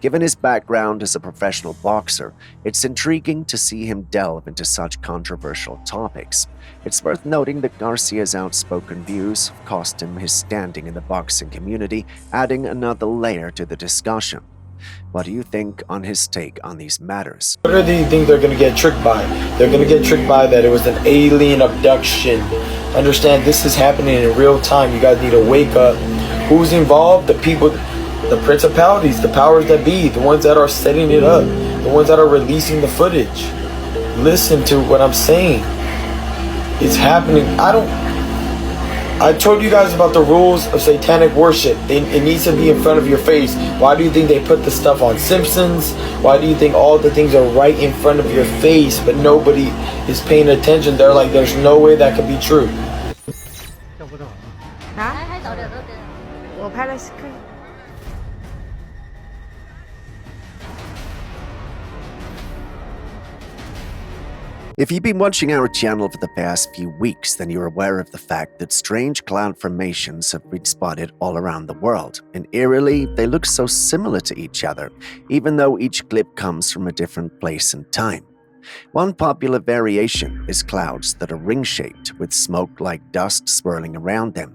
Given his background as a professional boxer, it's intriguing to see him delve into such controversial topics. It's worth noting that Garcia's outspoken views cost him his standing in the boxing community, adding another layer to the discussion. What do you think on his take on these matters? What do you think they're going to get tricked by? They're going to get tricked by that it was an alien abduction. Understand, this is happening in real time. You guys need to wake up. Who's involved? The people, the principalities, the powers that be, the ones that are setting it up, the ones that are releasing the footage. Listen to what I'm saying. It's happening. I told you guys about the rules of satanic worship. It needs to be in front of your face. Why do you think they put the stuff on Simpsons? Why do you think all the things are right in front of your face, but nobody is paying attention? They're like, there's no way that could be true. 我拍了 screen。 If you've been watching our channel for the past few weeks, then you're aware of the fact that strange cloud formations have been spotted all around the world, and eerily, they look so similar to each other, even though each clip comes from a different place and time. One popular variation is clouds that are ring-shaped, with smoke like dust swirling around them.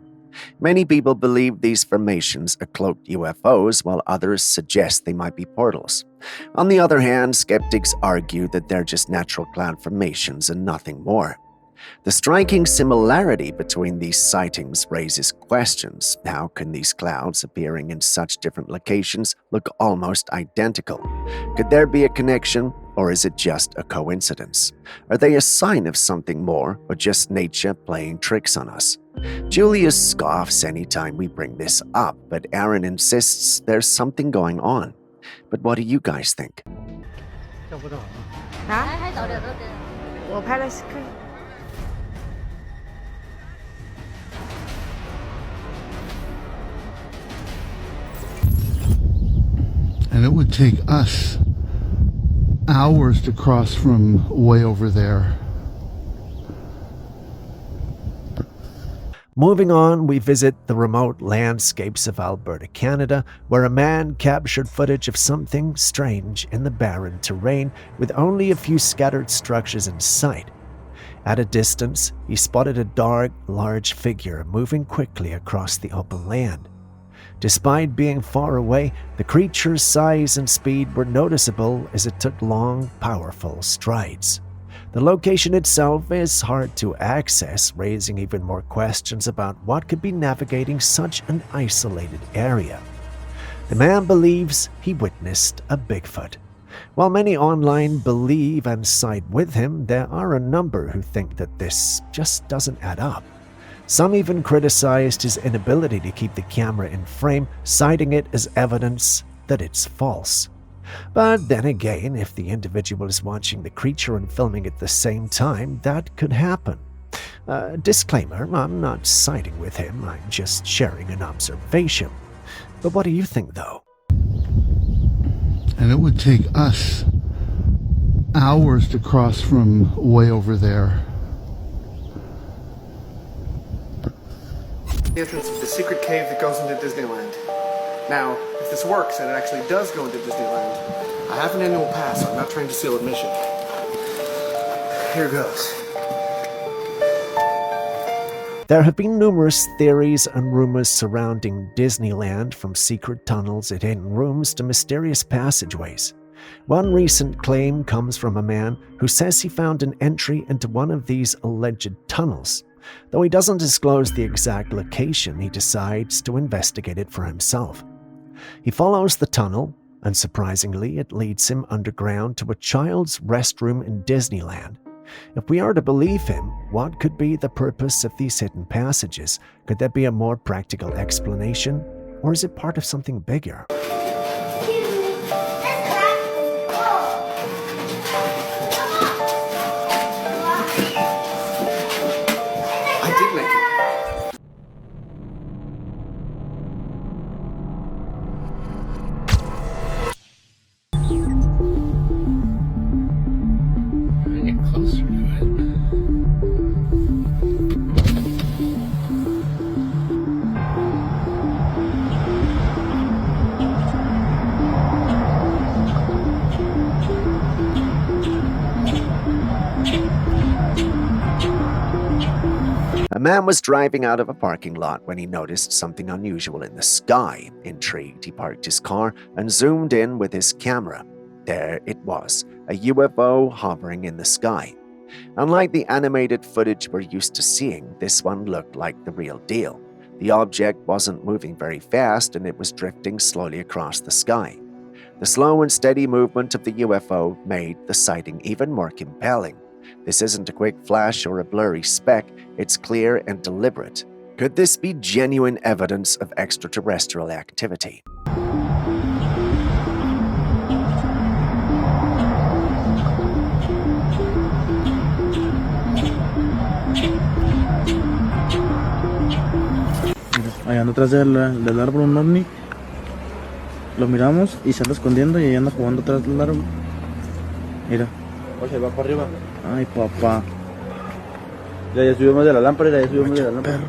Many people believe these formations are cloaked UFOs, while others suggest they might be portals. On the other hand, skeptics argue that they're just natural cloud formations and nothing more. The striking similarity between these sightings raises questions. How can these clouds appearing in such different locations look almost identical? Could there be a connection, or is it just a coincidence? Are they a sign of something more, or just nature playing tricks on us? Julius scoffs anytime we bring this up, but Aaron insists there's something going on. But what do you guys think? 我拍了 screen。 And it would take us hours to cross from way over there. Moving on, we visit the remote landscapes of Alberta, Canada, where a man captured footage of something strange in the barren terrain with only a few scattered structures in sight. At a distance, he spotted a dark, large figure moving quickly across the open land. Despite being far away, the creature's size and speed were noticeable as it took long, powerful strides. The location itself is hard to access, raising even more questions about what could be navigating such an isolated area. The man believes he witnessed a Bigfoot. While many online believe and side with him, there are a number who think that this just doesn't add up. Some even criticized his inability to keep the camera in frame, citing it as evidence that it's false. But then again, if the individual is watching the creature and filming at the same time, that could happen. Disclaimer, I'm not siding with him, I'm just sharing an observation. But what do you think, though? And it would take us hours to cross from way over there. The entrance of the secret cave that goes into Disneyland. Now, if this works and it actually does go into Disneyland, I have an annual pass, so I'm not trying to steal admission. Here goes. There have been numerous theories and rumors surrounding Disneyland, from secret tunnels and hidden rooms to mysterious passageways. One recent claim comes from a man who says he found an entry into one of these alleged tunnels. Though he doesn't disclose the exact location, he decides to investigate it for himself. He follows the tunnel, and surprisingly, it leads him underground to a child's restroom in Disneyland. If we are to believe him, what could be the purpose of these hidden passages? Could there be a more practical explanation, or is it part of something bigger? man was driving out of a parking lot when he noticed something unusual in the sky. Intrigued, he parked his car and zoomed in with his camera. There it was, a UFO hovering in the sky. Unlike the animated footage we're used to seeing, this one looked like the real deal. The object wasn't moving very fast and it was drifting slowly across the sky. The slow and steady movement of the UFO made the sighting even more compelling. This isn't a quick flash or a blurry speck, it's clear and deliberate. Could this be genuine evidence of extraterrestrial activity? Allá anda atrás del árbol un ovni. Lo miramos y se anda escondiendo y ahí anda jugando atrás del árbol. Mira. Oye, va para arriba. Ay, papá. Ya subimos de la lámpara, ya subimos de la lámpara.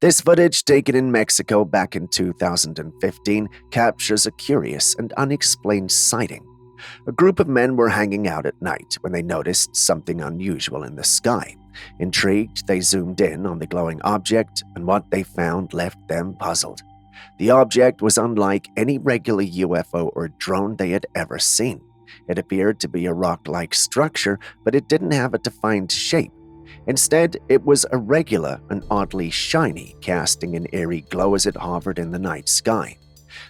This footage, taken in Mexico back in 2015, captures a curious and unexplained sighting. A group of men were hanging out at night when they noticed something unusual in the sky. Intrigued, they zoomed in on the glowing object, and what they found left them puzzled. The object was unlike any regular UFO or drone they had ever seen. It appeared to be a rock-like structure, but it didn't have a defined shape. Instead, it was irregular and oddly shiny, casting an eerie glow as it hovered in the night sky.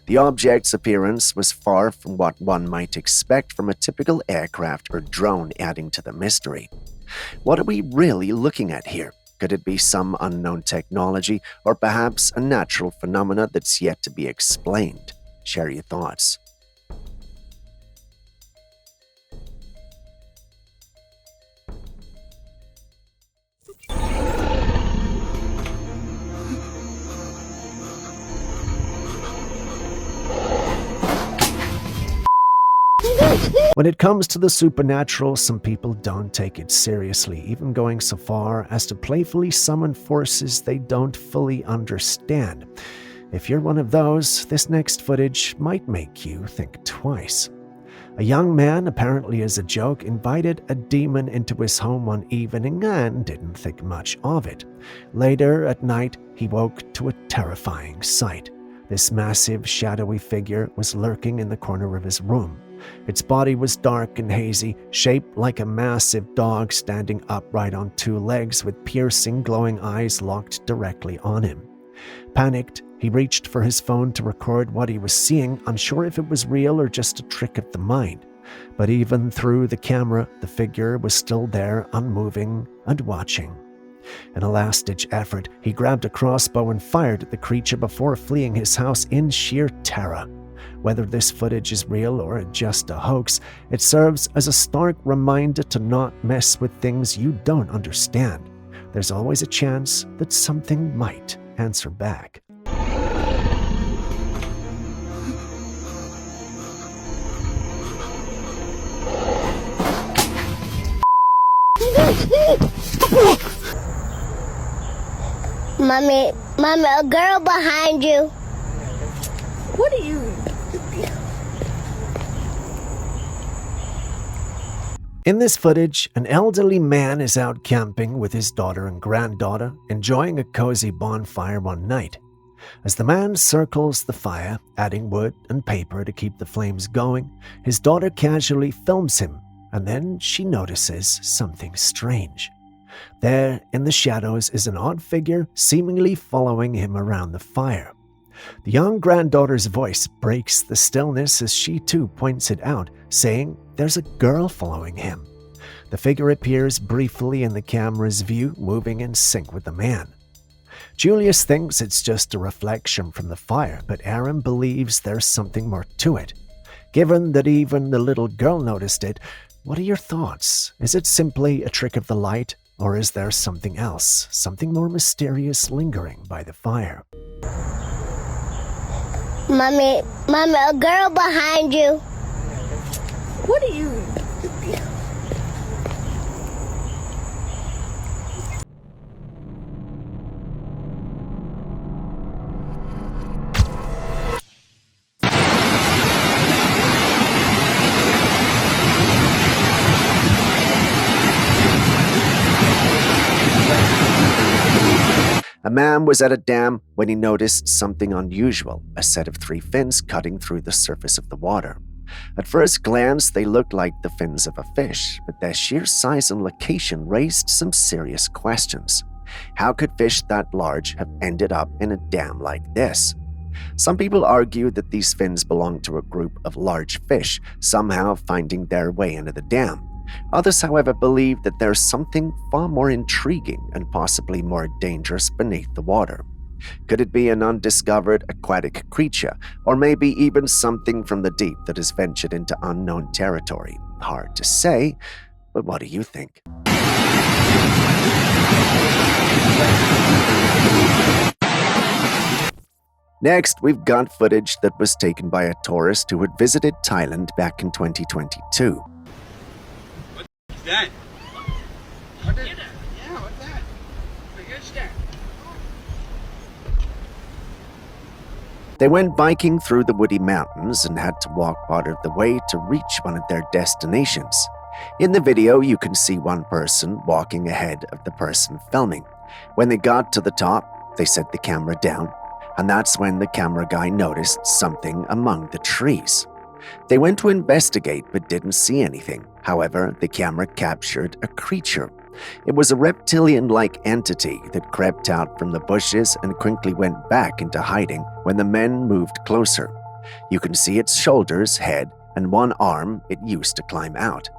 The object's appearance was far from what one might expect from a typical aircraft or drone, adding to the mystery. What are we really looking at here? Could it be some unknown technology, or perhaps a natural phenomena that's yet to be explained? Share your thoughts. When it comes to the supernatural, some people don't take it seriously, even going so far as to playfully summon forces they don't fully understand. If you're one of those, this next footage might make you think twice. A young man, apparently as a joke, invited a demon into his home one evening and didn't think much of it. Later at night, he woke to a terrifying sight. This massive, shadowy figure was lurking in the corner of his room. Its body was dark and hazy, shaped like a massive dog standing upright on two legs with piercing, glowing eyes locked directly on him. Panicked, he reached for his phone to record what he was seeing, unsure if it was real or just a trick of the mind. But even through the camera, the figure was still there, unmoving and watching. In a last-ditch effort, he grabbed a crossbow and fired at the creature before fleeing his house in sheer terror. Whether this footage is real or just a hoax, it serves as a stark reminder to not mess with things you don't understand. There's always a chance that something might answer back. Mommy, a girl behind you. What are you? In this footage, an elderly man is out camping with his daughter and granddaughter, enjoying a cozy bonfire one night. As the man circles the fire, adding wood and paper to keep the flames going, his daughter casually films him, and then she notices something strange. There, in the shadows, is an odd figure seemingly following him around the fire. The young granddaughter's voice breaks the stillness as she too points it out, saying there's a girl following him. The figure appears briefly in the camera's view, moving in sync with the man. Julius thinks it's just a reflection from the fire, but Aaron believes there's something more to it. Given that even the little girl noticed it, what are your thoughts? Is it simply a trick of the light, or is there something else, something more mysterious lingering by the fire? Mommy, a girl behind you. What are you? man was at a dam when he noticed something unusual, a set of 3 fins cutting through the surface of the water. At first glance, they looked like the fins of a fish, but their sheer size and location raised some serious questions. How could fish that large have ended up in a dam like this? Some people argue that these fins belong to a group of large fish, somehow finding their way into the dam. Others, however, believe that there's something far more intriguing and possibly more dangerous beneath the water. Could it be an undiscovered aquatic creature, or maybe even something from the deep that has ventured into unknown territory? Hard to say, but what do you think? Next, we've got footage that was taken by a tourist who had visited Thailand back in 2022. What's that? What's that? Yeah, what's that? What's that? They went biking through the woody mountains and had to walk part of the way to reach one of their destinations. In the video, you can see one person walking ahead of the person filming. When they got to the top, they set the camera down, and that's when the camera guy noticed something among the trees. They went to investigate but didn't see anything. However, the camera captured a creature. It was a reptilian-like entity that crept out from the bushes and quickly went back into hiding when the men moved closer. You can see its shoulders, head, and one arm it used to climb out.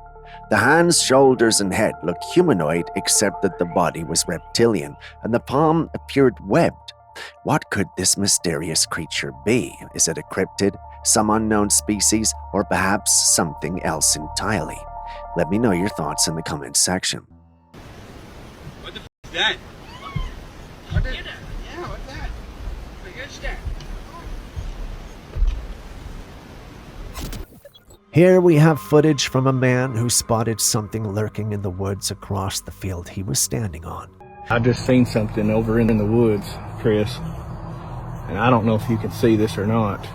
The hands, shoulders, and head looked humanoid except that the body was reptilian and the palm appeared webbed. What could this mysterious creature be? Is it a cryptid, some unknown species, or perhaps something else entirely? Let me know your thoughts in the comments section. What the f*** is that? What the? Yeah, what's that? What's that? Here we have footage from a man who spotted something lurking in the woods across the field he was standing on. I just seen something over in the woods, Chris, and I don't know if you can see this or not.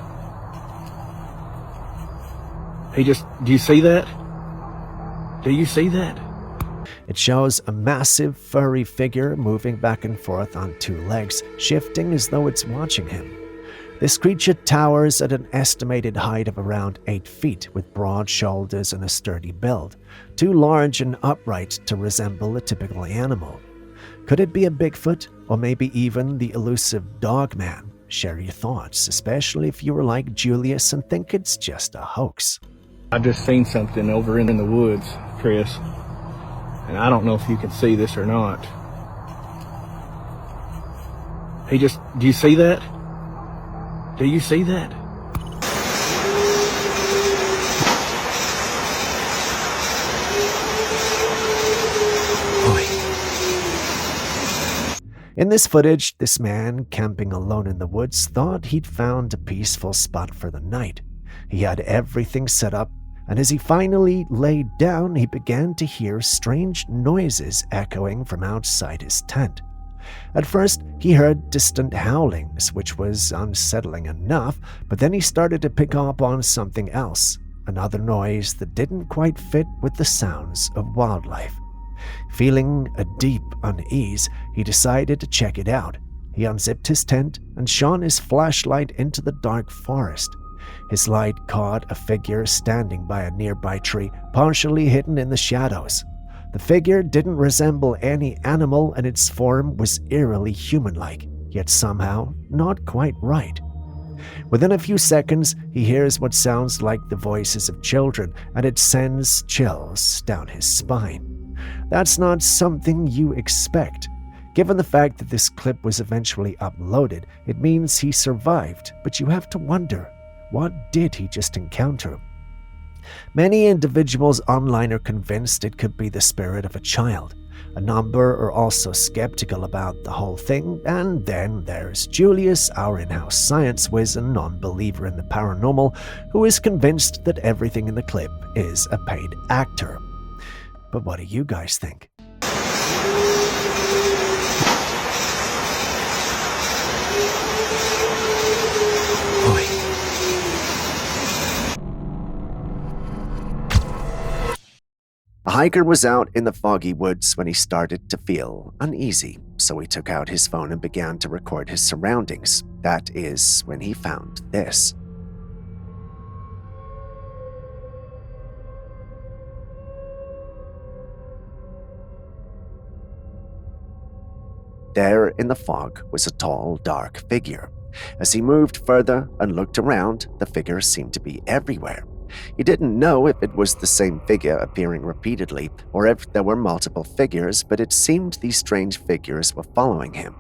Do you see that? Do you see that? It shows a massive furry figure moving back and forth on 2 legs, shifting as though it's watching him. This creature towers at an estimated height of around 8 feet, with broad shoulders and a sturdy build, too large and upright to resemble a typical animal. Could it be a Bigfoot, or maybe even the elusive Dogman? Share your thoughts, especially if you were like Julius and think it's just a hoax. I just seen something over in the woods, Chris, and I don't know if you can see this or not. Do you see that? Do you see that? In this footage, this man, camping alone in the woods, thought he'd found a peaceful spot for the night. He had everything set up, and as he finally laid down, he began to hear strange noises echoing from outside his tent. At first, he heard distant howlings, which was unsettling enough, but then he started to pick up on something else, another noise that didn't quite fit with the sounds of wildlife. Feeling a deep unease, he decided to check it out. He unzipped his tent and shone his flashlight into the dark forest. His light caught a figure standing by a nearby tree, partially hidden in the shadows. The figure didn't resemble any animal, and its form was eerily human-like, yet somehow not quite right. Within a few seconds, he hears what sounds like the voices of children, and it sends chills down his spine. That's not something you expect. Given the fact that this clip was eventually uploaded, it means he survived, but you have to wonder, what did he just encounter? Many individuals online are convinced it could be the spirit of a child. A number are also skeptical about the whole thing, and then there's Julius, our in-house science whiz and non-believer in the paranormal, who is convinced that everything in the clip is a paid actor. But what do you guys think? A hiker was out in the foggy woods when he started to feel uneasy. so he took out his phone and began to record his surroundings. That is when he found this. There in the fog was a tall, dark figure. As he moved further and looked around, the figure seemed to be everywhere. He didn't know if it was the same figure appearing repeatedly or if there were multiple figures, but it seemed these strange figures were following him.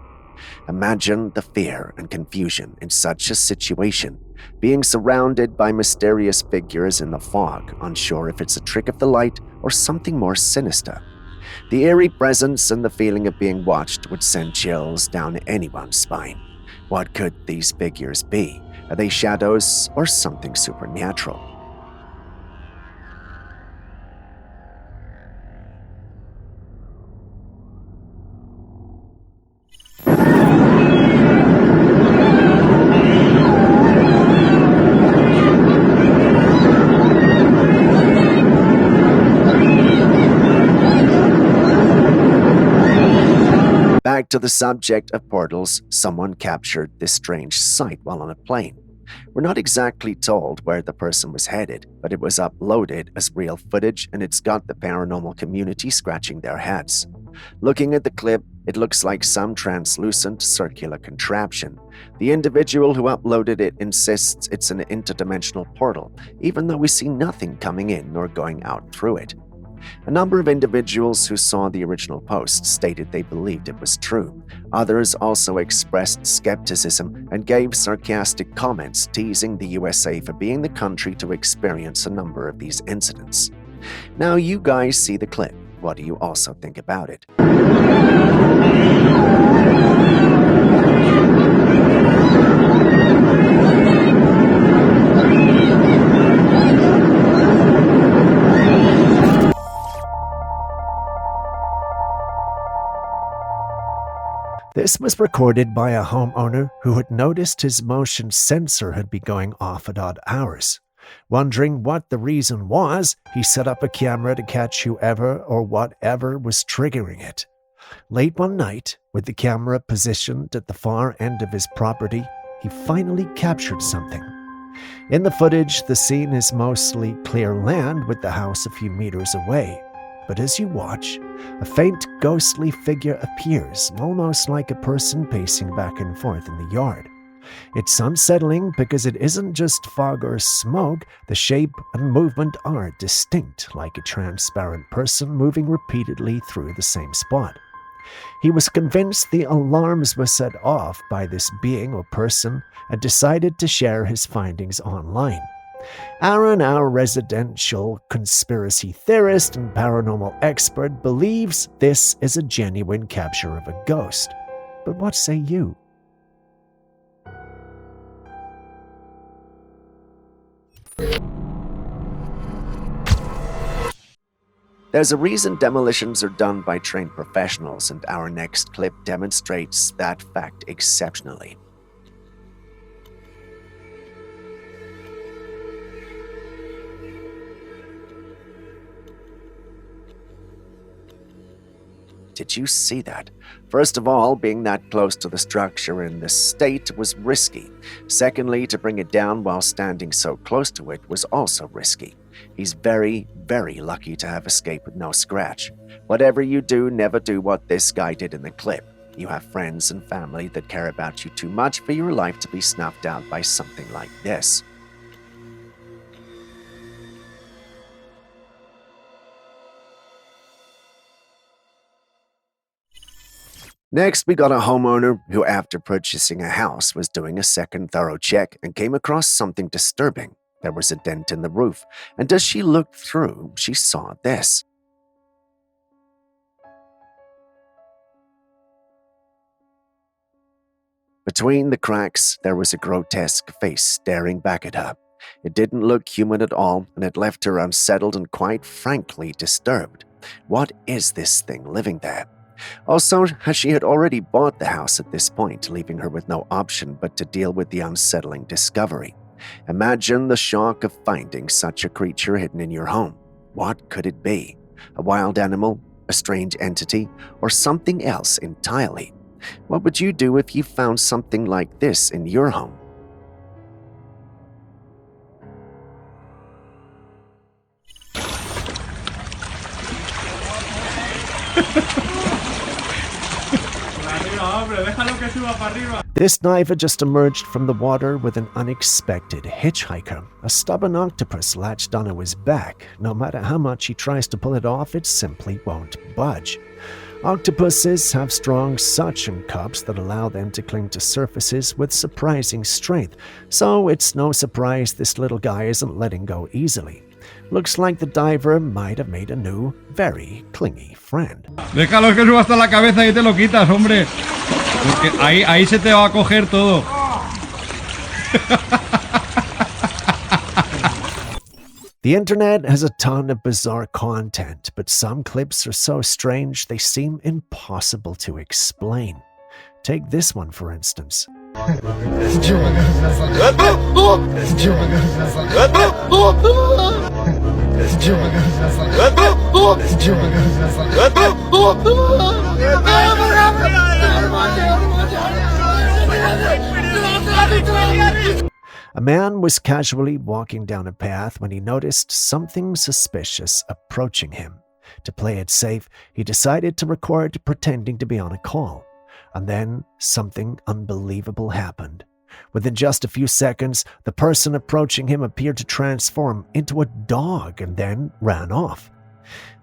Imagine the fear and confusion in such a situation, being surrounded by mysterious figures in the fog, unsure if it's a trick of the light or something more sinister. The eerie presence and the feeling of being watched would send chills down anyone's spine. What could these figures be? Are they shadows or something supernatural? Back to the subject of portals, someone captured this strange sight while on a plane. We're not exactly told where the person was headed, but it was uploaded as real footage and it's got the paranormal community scratching their heads. Looking at the clip, it looks like some translucent circular contraption. The individual who uploaded it insists it's an interdimensional portal, even though we see nothing coming in nor going out through it. A number of individuals who saw the original post stated they believed it was true. Others also expressed skepticism and gave sarcastic comments teasing the USA for being the country to experience a number of these incidents. Now you guys see the clip. What do you also think about it? This was recorded by a homeowner who had noticed his motion sensor had been going off at odd hours. Wondering what the reason was, he set up a camera to catch whoever or whatever was triggering it. Late one night, with the camera positioned at the far end of his property, he finally captured something. In the footage, the scene is mostly clear land with the house a few meters away. But as you watch, a faint ghostly figure appears, almost like a person pacing back and forth in the yard. It's unsettling because it isn't just fog or smoke, the shape and movement are distinct, like a transparent person moving repeatedly through the same spot. He was convinced the alarms were set off by this being or person and decided to share his findings online. Aaron, our residential conspiracy theorist and paranormal expert, believes this is a genuine capture of a ghost. But what say you? There's a reason demolitions are done by trained professionals, and our next clip demonstrates that fact exceptionally. Did you see that? First of all, being that close to the structure in this state was risky. Secondly, to bring it down while standing so close to it was also risky. He's very, very lucky to have escaped with no scratch. Whatever you do, never do what this guy did in the clip. You have friends and family that care about you too much for your life to be snuffed out by something like this. Next, we got a homeowner who, after purchasing a house, was doing a second thorough check and came across something disturbing. There was a dent in the roof, and as she looked through, she saw this. Between the cracks, there was a grotesque face staring back at her. It didn't look human at all, and it left her unsettled and quite frankly disturbed. What is this thing living there? Also, she had already bought the house at this point, leaving her with no option but to deal with the unsettling discovery. Imagine the shock of finding such a creature hidden in your home. What could it be? A wild animal? a strange entity, or something else entirely? What would you do if you found something like this in your home? This diver just emerged from the water with an unexpected hitchhiker. A stubborn octopus latched onto his back. No matter how much he tries to pull it off, it simply won't budge. Octopuses have strong suction cups that allow them to cling to surfaces with surprising strength, so it's no surprise this little guy isn't letting go easily. Looks like the diver might have made a new, very clingy friend. Déjalo que suba hasta la cabeza y te lo quitas, hombre. Porque ahí se te va a coger todo. The internet has a ton of bizarre content, but some clips are so strange they seem impossible to explain. Take this one, for instance. A man was casually walking down a path when he noticed something suspicious approaching him. To play it safe, he decided to record pretending to be on a call. And then something unbelievable happened. Within just a few seconds, the person approaching him appeared to transform into a dog and then ran off.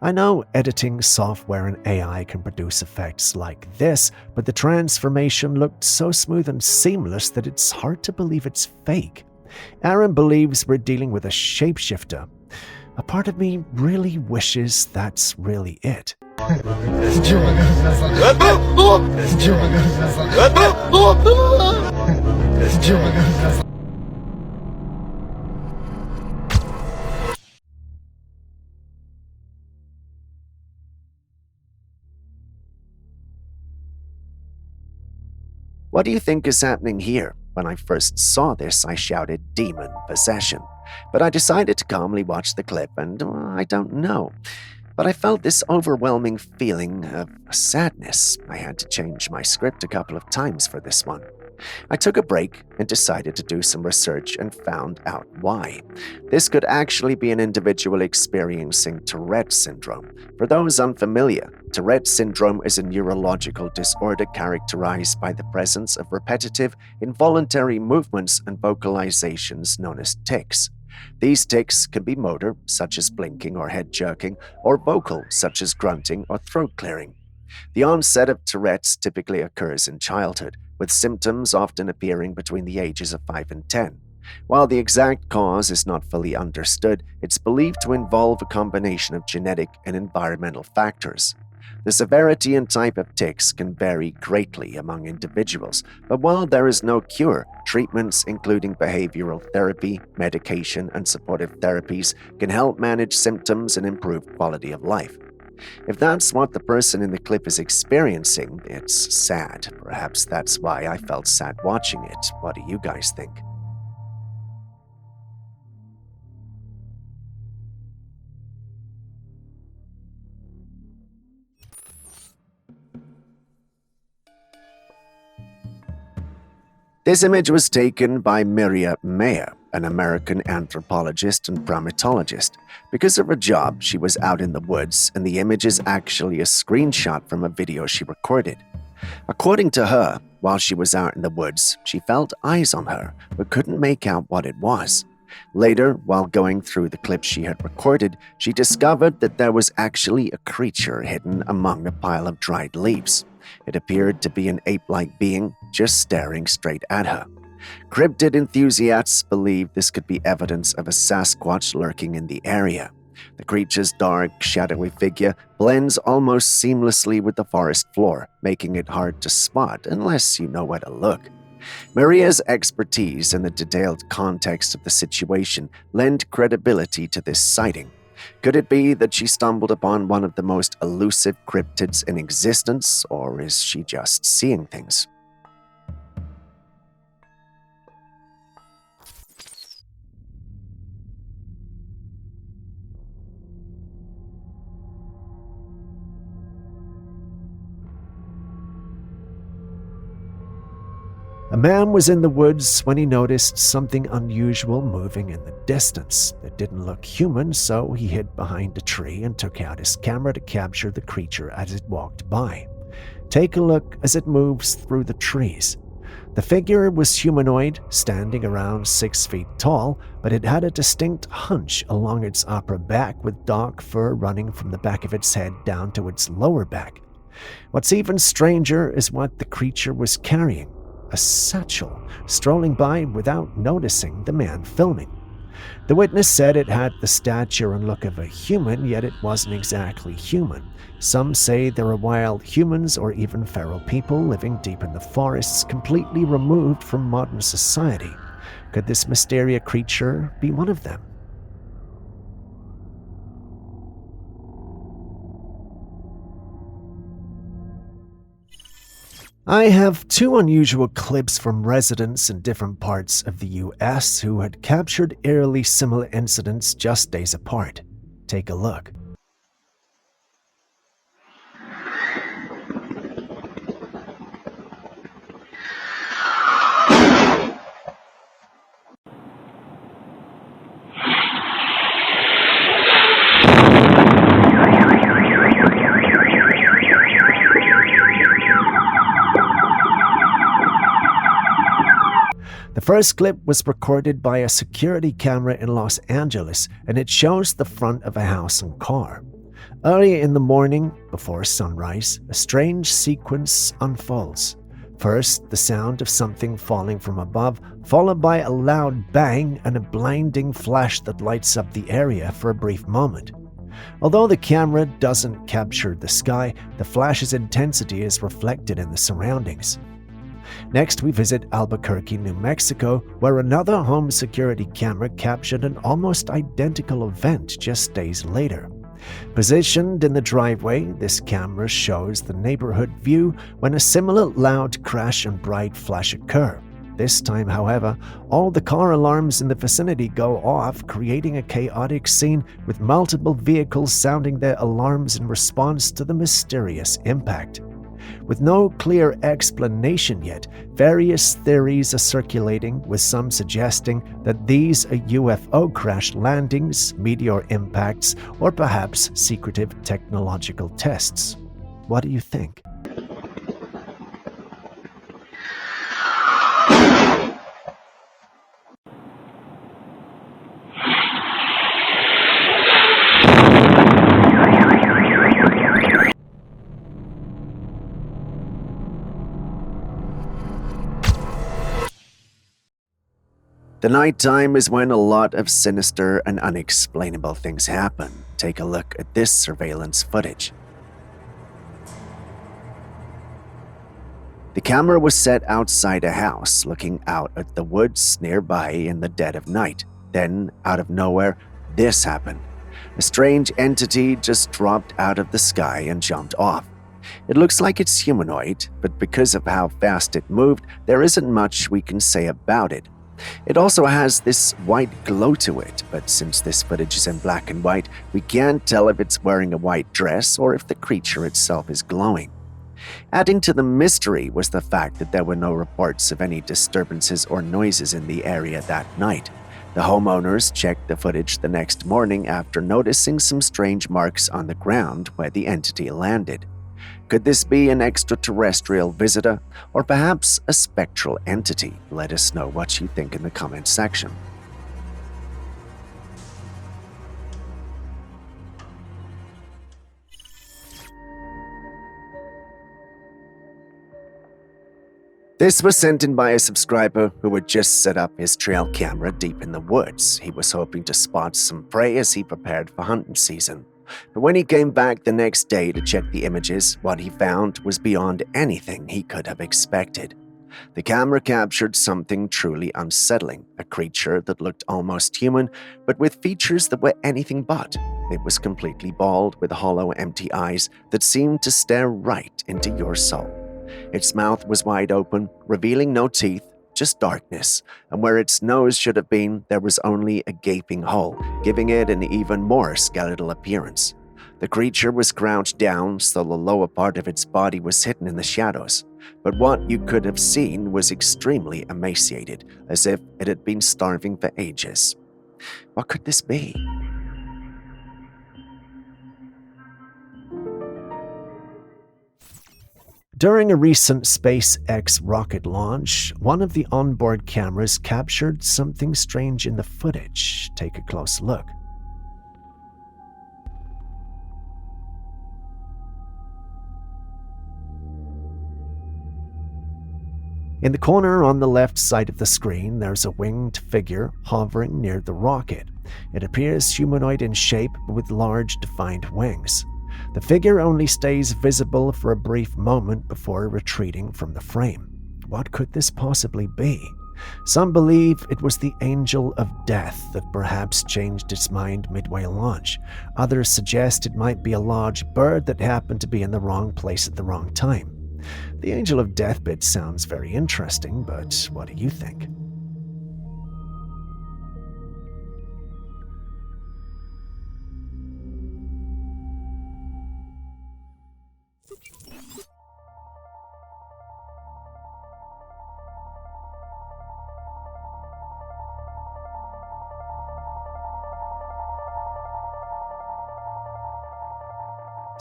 I know editing software and AI can produce effects like this, but the transformation looked so smooth and seamless that it's hard to believe it's fake. Aaron believes we're dealing with a shapeshifter. A part of me really wishes that's really it. What do you think is happening here? When I first saw this, I shouted demon possession. But I decided to calmly watch the clip and I don't know. But I felt this overwhelming feeling of sadness. I had to change my script a couple of times for this one. I took a break and decided to do some research and found out why. This could actually be an individual experiencing Tourette syndrome. For those unfamiliar, Tourette syndrome is a neurological disorder characterized by the presence of repetitive, involuntary movements and vocalizations known as tics. These tics can be motor, such as blinking or head jerking, or vocal, such as grunting or throat clearing. The onset of Tourette's typically occurs in childhood, with symptoms often appearing between the ages of 5 and 10. While the exact cause is not fully understood, it's believed to involve a combination of genetic and environmental factors. The severity and type of tics can vary greatly among individuals, but while there is no cure, treatments including behavioral therapy, medication, and supportive therapies can help manage symptoms and improve quality of life. If that's what the person in the clip is experiencing, it's sad. Perhaps that's why I felt sad watching it. What do you guys think? This image was taken by Miria Mayer, an American anthropologist and primatologist. Because of her job, she was out in the woods, and the image is actually a screenshot from a video she recorded. According to her, while she was out in the woods, she felt eyes on her, but couldn't make out what it was. Later, while going through the clips she had recorded, she discovered that there was actually a creature hidden among a pile of dried leaves. It appeared to be an ape-like being, just staring straight at her. Cryptid enthusiasts believe this could be evidence of a Sasquatch lurking in the area. The creature's dark, shadowy figure blends almost seamlessly with the forest floor, making it hard to spot unless you know where to look. Maria's expertise and the detailed context of the situation lend credibility to this sighting. Could it be that she stumbled upon one of the most elusive cryptids in existence, or is she just seeing things? man was in the woods when he noticed something unusual moving in the distance. It didn't look human, so he hid behind a tree and took out his camera to capture the creature as it walked by. Take a look as it moves through the trees. The figure was humanoid, standing around 6 feet tall, but it had a distinct hunch along its upper back with dark fur running from the back of its head down to its lower back. What's even stranger is what the creature was carrying, a satchel, strolling by without noticing the man filming. The witness said it had the stature and look of a human, yet it wasn't exactly human. Some say there are wild humans or even feral people living deep in the forests, completely removed from modern society. Could this mysterious creature be one of them? I have 2 unusual clips from residents in different parts of the US who had captured eerily similar incidents just days apart. Take a look. The first clip was recorded by a security camera in Los Angeles, and it shows the front of a house and car. Early in the morning, before sunrise, a strange sequence unfolds. First, the sound of something falling from above, followed by a loud bang and a blinding flash that lights up the area for a brief moment. Although the camera doesn't capture the sky, the flash's intensity is reflected in the surroundings. Next, we visit Albuquerque, New Mexico, where another home security camera captured an almost identical event just days later. Positioned in the driveway, this camera shows the neighborhood view when a similar loud crash and bright flash occur. This time, however, all the car alarms in the vicinity go off, creating a chaotic scene with multiple vehicles sounding their alarms in response to the mysterious impact. With no clear explanation yet, various theories are circulating, with some suggesting that these are UFO crash landings, meteor impacts, or perhaps secretive technological tests. What do you think? The nighttime is when a lot of sinister and unexplainable things happen. Take a look at this surveillance footage. The camera was set outside a house, looking out at the woods nearby in the dead of night. Then, out of nowhere, this happened. A strange entity just dropped out of the sky and jumped off. It looks like it's humanoid, but because of how fast it moved, there isn't much we can say about it. It also has this white glow to it, but since this footage is in black and white, we can't tell if it's wearing a white dress or if the creature itself is glowing. Adding to the mystery was the fact that there were no reports of any disturbances or noises in the area that night. The homeowners checked the footage the next morning after noticing some strange marks on the ground where the entity landed. Could this be an extraterrestrial visitor, or perhaps a spectral entity? Let us know what you think in the comments section. This was sent in by a subscriber who had just set up his trail camera deep in the woods. He was hoping to spot some prey as he prepared for hunting season. But when he came back the next day to check the images, what he found was beyond anything he could have expected. The camera captured something truly unsettling, a creature that looked almost human, but with features that were anything but. It was completely bald, with hollow, empty eyes that seemed to stare right into your soul. Its mouth was wide open, revealing no teeth, just darkness, and where its nose should have been, there was only a gaping hole, giving it an even more skeletal appearance. The creature was crouched down, so the lower part of its body was hidden in the shadows. but what you could have seen was extremely emaciated, as if it had been starving for ages. What could this be? During a recent SpaceX rocket launch, one of the onboard cameras captured something strange in the footage. Take a close look. In the corner on the left side of the screen, there's a winged figure hovering near the rocket. It appears humanoid in shape with large defined wings. The figure only stays visible for a brief moment before retreating from the frame. What could this possibly be? Some believe it was the Angel of Death that perhaps changed its mind midway launch. Others suggest it might be a large bird that happened to be in the wrong place at the wrong time. The Angel of Death bit sounds very interesting, but what do you think?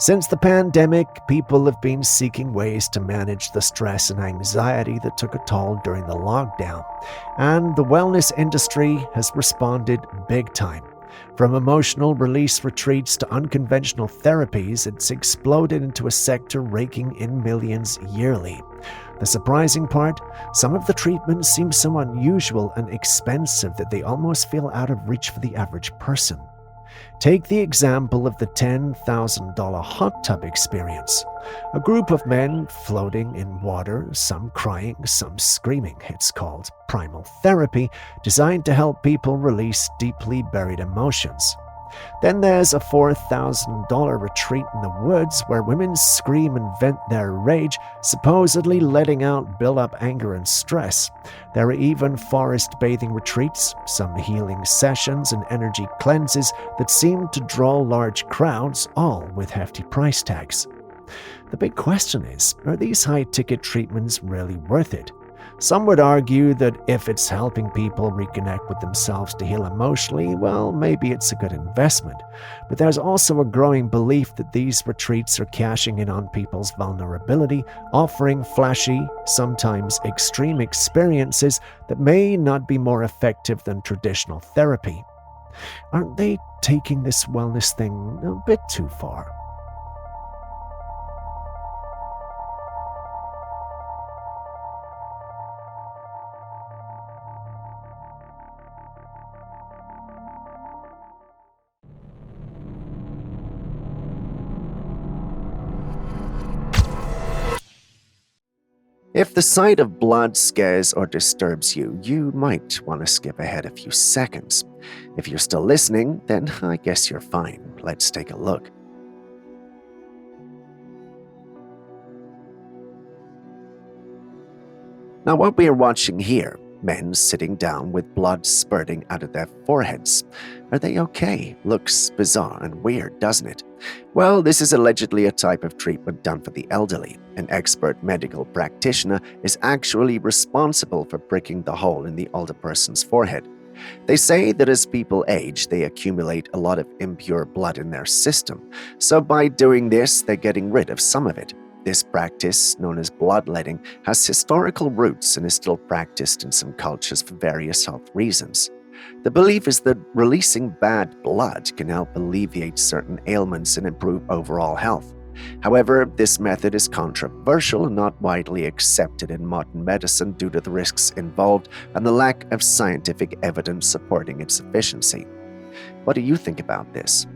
Since the pandemic, people have been seeking ways to manage the stress and anxiety that took a toll during the lockdown, and the wellness industry has responded big time. From emotional release retreats to unconventional therapies, it's exploded into a sector raking in millions yearly. The surprising part, some of the treatments seem so unusual and expensive that they almost feel out of reach for the average person. Take the example of the $10,000 hot tub experience. A group of men floating in water, some crying, some screaming. It's called primal therapy, designed to help people release deeply buried emotions. Then there's a $4,000 retreat in the woods where women scream and vent their rage, supposedly letting out built-up anger and stress. There are even forest bathing retreats, some healing sessions and energy cleanses that seem to draw large crowds, all with hefty price tags. The big question is, are these high-ticket treatments really worth it? Some would argue that if it's helping people reconnect with themselves to heal emotionally, well, maybe it's a good investment. But there's also a growing belief that these retreats are cashing in on people's vulnerability, offering flashy, sometimes extreme experiences that may not be more effective than traditional therapy. Aren't they taking this wellness thing a bit too far? If the sight of blood scares or disturbs you, you might want to skip ahead a few seconds. If you're still listening, then I guess you're fine. Let's take a look. Now, what we are watching here, men sitting down with blood spurting out of their foreheads. Are they okay? Looks bizarre and weird, doesn't it? Well, this is allegedly a type of treatment done for the elderly. An expert medical practitioner is actually responsible for pricking the hole in the older person's forehead. They say that as people age, they accumulate a lot of impure blood in their system. So by doing this, they're getting rid of some of it. This practice, known as bloodletting, has historical roots and is still practiced in some cultures for various health reasons. The belief is that releasing bad blood can help alleviate certain ailments and improve overall health. However, this method is controversial and not widely accepted in modern medicine due to the risks involved and the lack of scientific evidence supporting its efficiency. What do you think about this?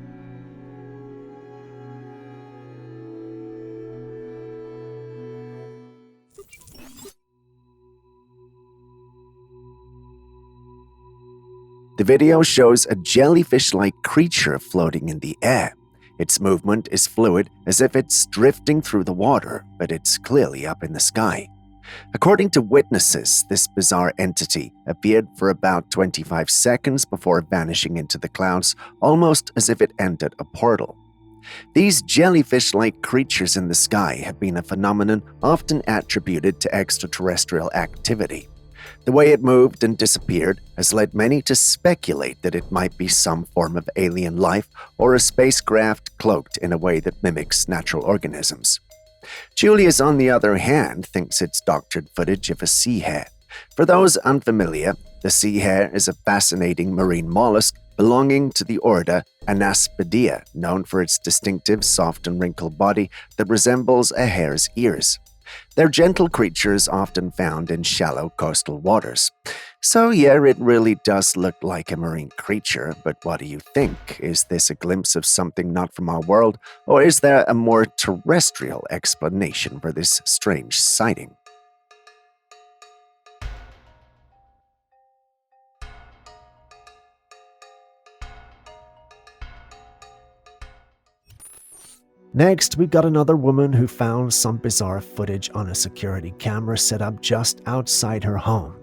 The video shows a jellyfish-like creature floating in the air. Its movement is fluid, as if it's drifting through the water, but it's clearly up in the sky. According to witnesses, this bizarre entity appeared for about 25 seconds before vanishing into the clouds, almost as if it entered a portal. These jellyfish-like creatures in the sky have been a phenomenon often attributed to extraterrestrial activity. The way it moved and disappeared has led many to speculate that it might be some form of alien life or a spacecraft cloaked in a way that mimics natural organisms. Julius, on the other hand, thinks it's doctored footage of a sea hare. For those unfamiliar, the sea hare is a fascinating marine mollusk belonging to the order Anaspidea, known for its distinctive soft and wrinkled body that resembles a hare's ears. They're gentle creatures often found in shallow coastal waters. So yeah, it really does look like a marine creature, but what do you think? Is this a glimpse of something not from our world, or is there a more terrestrial explanation for this strange sighting? Next, we got another woman who found some bizarre footage on a security camera set up just outside her home.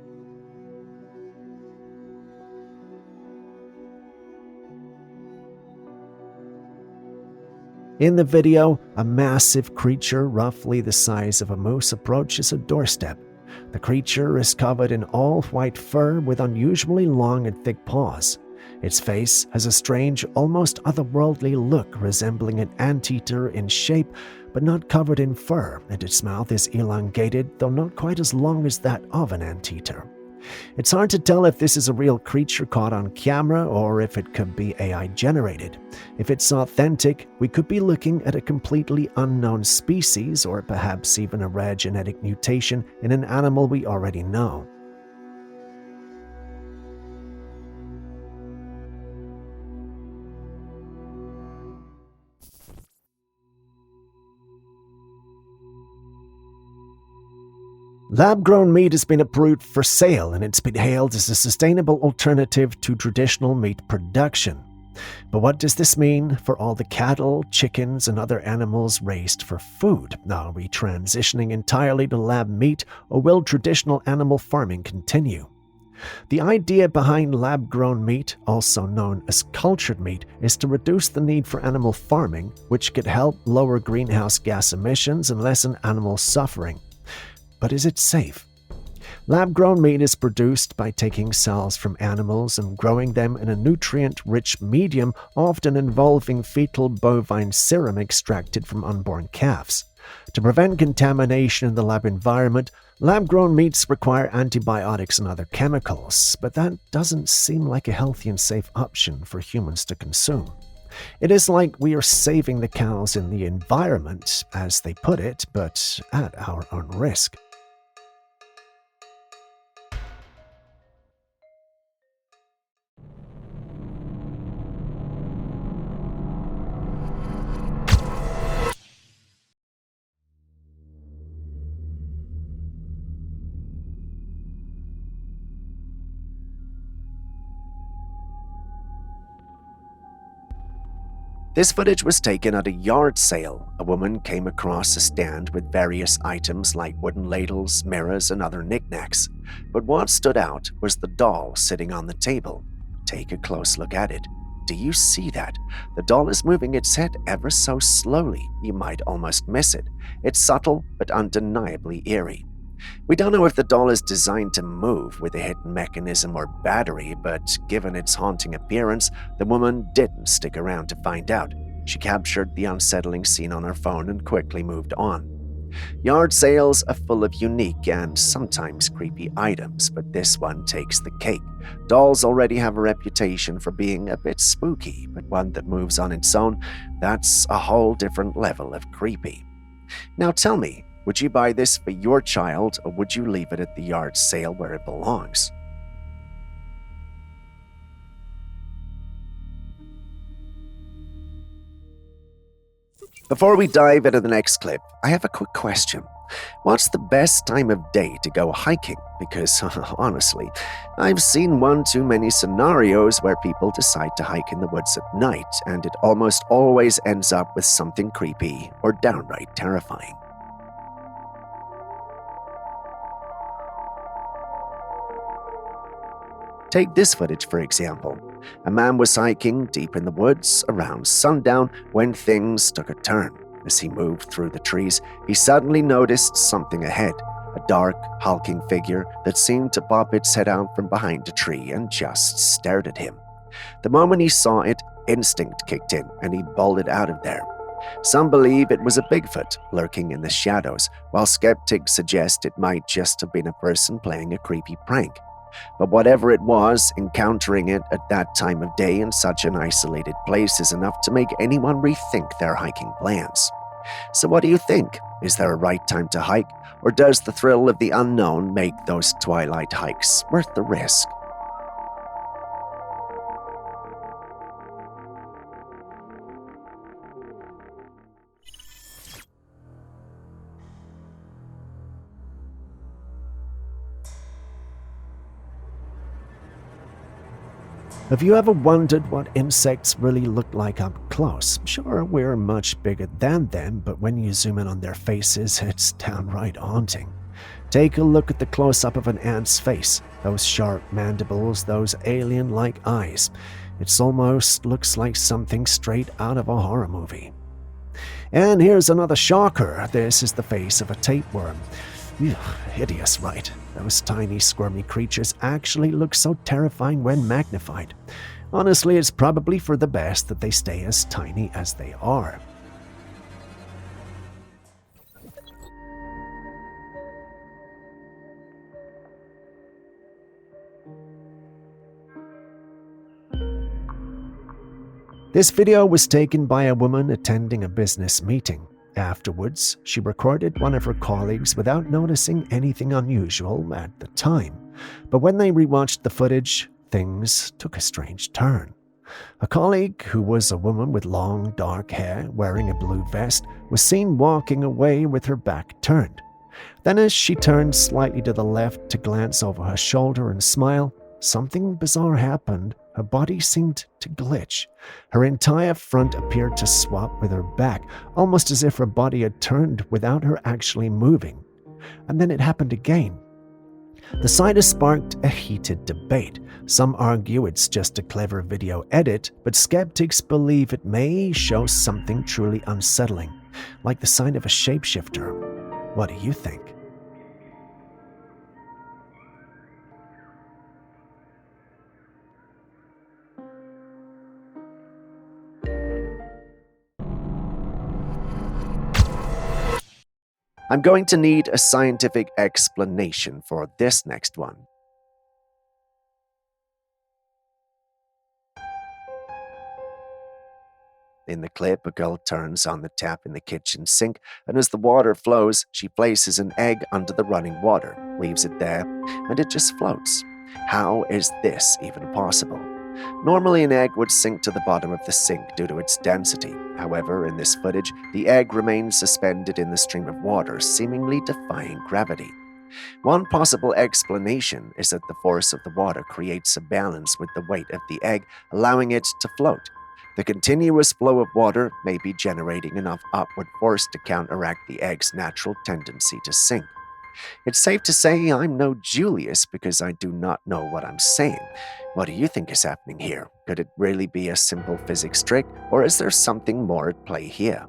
In the video, a massive creature roughly the size of a moose approaches a doorstep. The creature is covered in all-white fur with unusually long and thick paws. Its face has a strange, almost otherworldly look resembling an anteater in shape, but not covered in fur, and its mouth is elongated, though not quite as long as that of an anteater. It's hard to tell if this is a real creature caught on camera or if it could be AI generated. If it's authentic, we could be looking at a completely unknown species or perhaps even a rare genetic mutation in an animal we already know. Lab-grown meat has been approved for sale, and it's been hailed as a sustainable alternative to traditional meat production. But what does this mean for all the cattle, chickens, and other animals raised for food? Are we transitioning entirely to lab meat, or will traditional animal farming continue? The idea behind lab-grown meat, also known as cultured meat, is to reduce the need for animal farming, which could help lower greenhouse gas emissions and lessen animal suffering. But is it safe? Lab-grown meat is produced by taking cells from animals and growing them in a nutrient-rich medium, often involving fetal bovine serum extracted from unborn calves. To prevent contamination in the lab environment, lab-grown meats require antibiotics and other chemicals, but that doesn't seem like a healthy and safe option for humans to consume. It is like we are saving the cows in the environment, as they put it, but at our own risk. This footage was taken at a yard sale. A woman came across a stand with various items like wooden ladles, mirrors, and other knickknacks. But what stood out was the doll sitting on the table. Take a close look at it. Do you see that? The doll is moving its head ever so slowly. You might almost miss it. It's subtle, but undeniably eerie. We don't know if the doll is designed to move with a hidden mechanism or battery, but given its haunting appearance, the woman didn't stick around to find out. She captured the unsettling scene on her phone and quickly moved on. Yard sales are full of unique and sometimes creepy items, but this one takes the cake. Dolls already have a reputation for being a bit spooky, but one that moves on its own, that's a whole different level of creepy. Now tell me, would you buy this for your child, or would you leave it at the yard sale where it belongs? Before we dive into the next clip, I have a quick question. What's the best time of day to go hiking? Because, honestly, I've seen one too many scenarios where people decide to hike in the woods at night, and it almost always ends up with something creepy or downright terrifying. Take this footage, for example. A man was hiking deep in the woods around sundown when things took a turn. As he moved through the trees, he suddenly noticed something ahead, a dark, hulking figure that seemed to pop its head out from behind a tree and just stared at him. The moment he saw it, instinct kicked in and he bolted out of there. Some believe it was a Bigfoot lurking in the shadows, while skeptics suggest it might just have been a person playing a creepy prank. But whatever it was, encountering it at that time of day in such an isolated place is enough to make anyone rethink their hiking plans. So what do you think? Is there a right time to hike, or does the thrill of the unknown make those twilight hikes worth the risk? Have you ever wondered what insects really look like up close? Sure, we're much bigger than them, but when you zoom in on their faces, it's downright haunting. Take a look at the close-up of an ant's face. Those sharp mandibles, those alien-like eyes. It almost looks like something straight out of a horror movie. And here's another shocker. This is the face of a tapeworm. Hideous, right? Those tiny, squirmy creatures actually look so terrifying when magnified. Honestly, it's probably for the best that they stay as tiny as they are. This video was taken by a woman attending a business meeting. Afterwards, she recorded one of her colleagues without noticing anything unusual at the time. But when they rewatched the footage, things took a strange turn. A colleague, who was a woman with long, dark hair wearing a blue vest, was seen walking away with her back turned. Then as she turned slightly to the left to glance over her shoulder and smile, something bizarre happened. Her body seemed to glitch. Her entire front appeared to swap with her back, almost as if her body had turned without her actually moving. And then it happened again. The sight has sparked a heated debate. Some argue it's just a clever video edit, but skeptics believe it may show something truly unsettling, like the sign of a shapeshifter. What do you think? I'm going to need a scientific explanation for this next one. In the clip, a girl turns on the tap in the kitchen sink, and as the water flows, she places an egg under the running water, leaves it there, and it just floats. How is this even possible? Normally, an egg would sink to the bottom of the sink due to its density. However, in this footage, the egg remains suspended in the stream of water, seemingly defying gravity. One possible explanation is that the force of the water creates a balance with the weight of the egg, allowing it to float. The continuous flow of water may be generating enough upward force to counteract the egg's natural tendency to sink. It's safe to say I'm no Julius because I do not know what I'm saying. What do you think is happening here? Could it really be a simple physics trick, or is there something more at play here?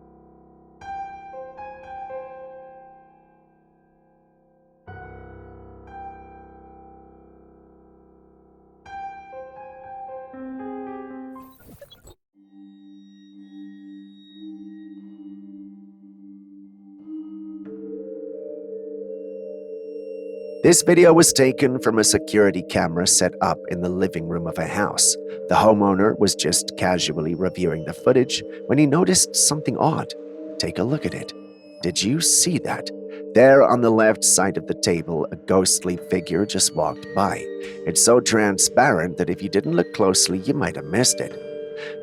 This video was taken from a security camera set up in the living room of a house. The homeowner was just casually reviewing the footage when he noticed something odd. Take a look at it. Did you see that? There on the left side of the table, a ghostly figure just walked by. It's so transparent that if you didn't look closely, you might have missed it.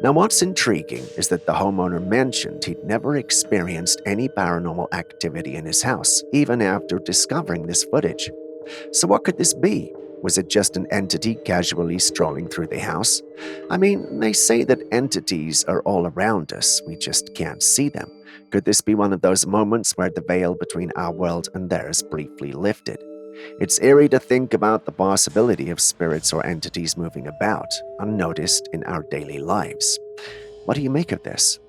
Now, what's intriguing is that the homeowner mentioned he'd never experienced any paranormal activity in his house, even after discovering this footage. So what could this be? Was it just an entity casually strolling through the house? I mean, they say that entities are all around us, we just can't see them. Could this be one of those moments where the veil between our world and theirs briefly lifted? It's eerie to think about the possibility of spirits or entities moving about, unnoticed in our daily lives. What do you make of this?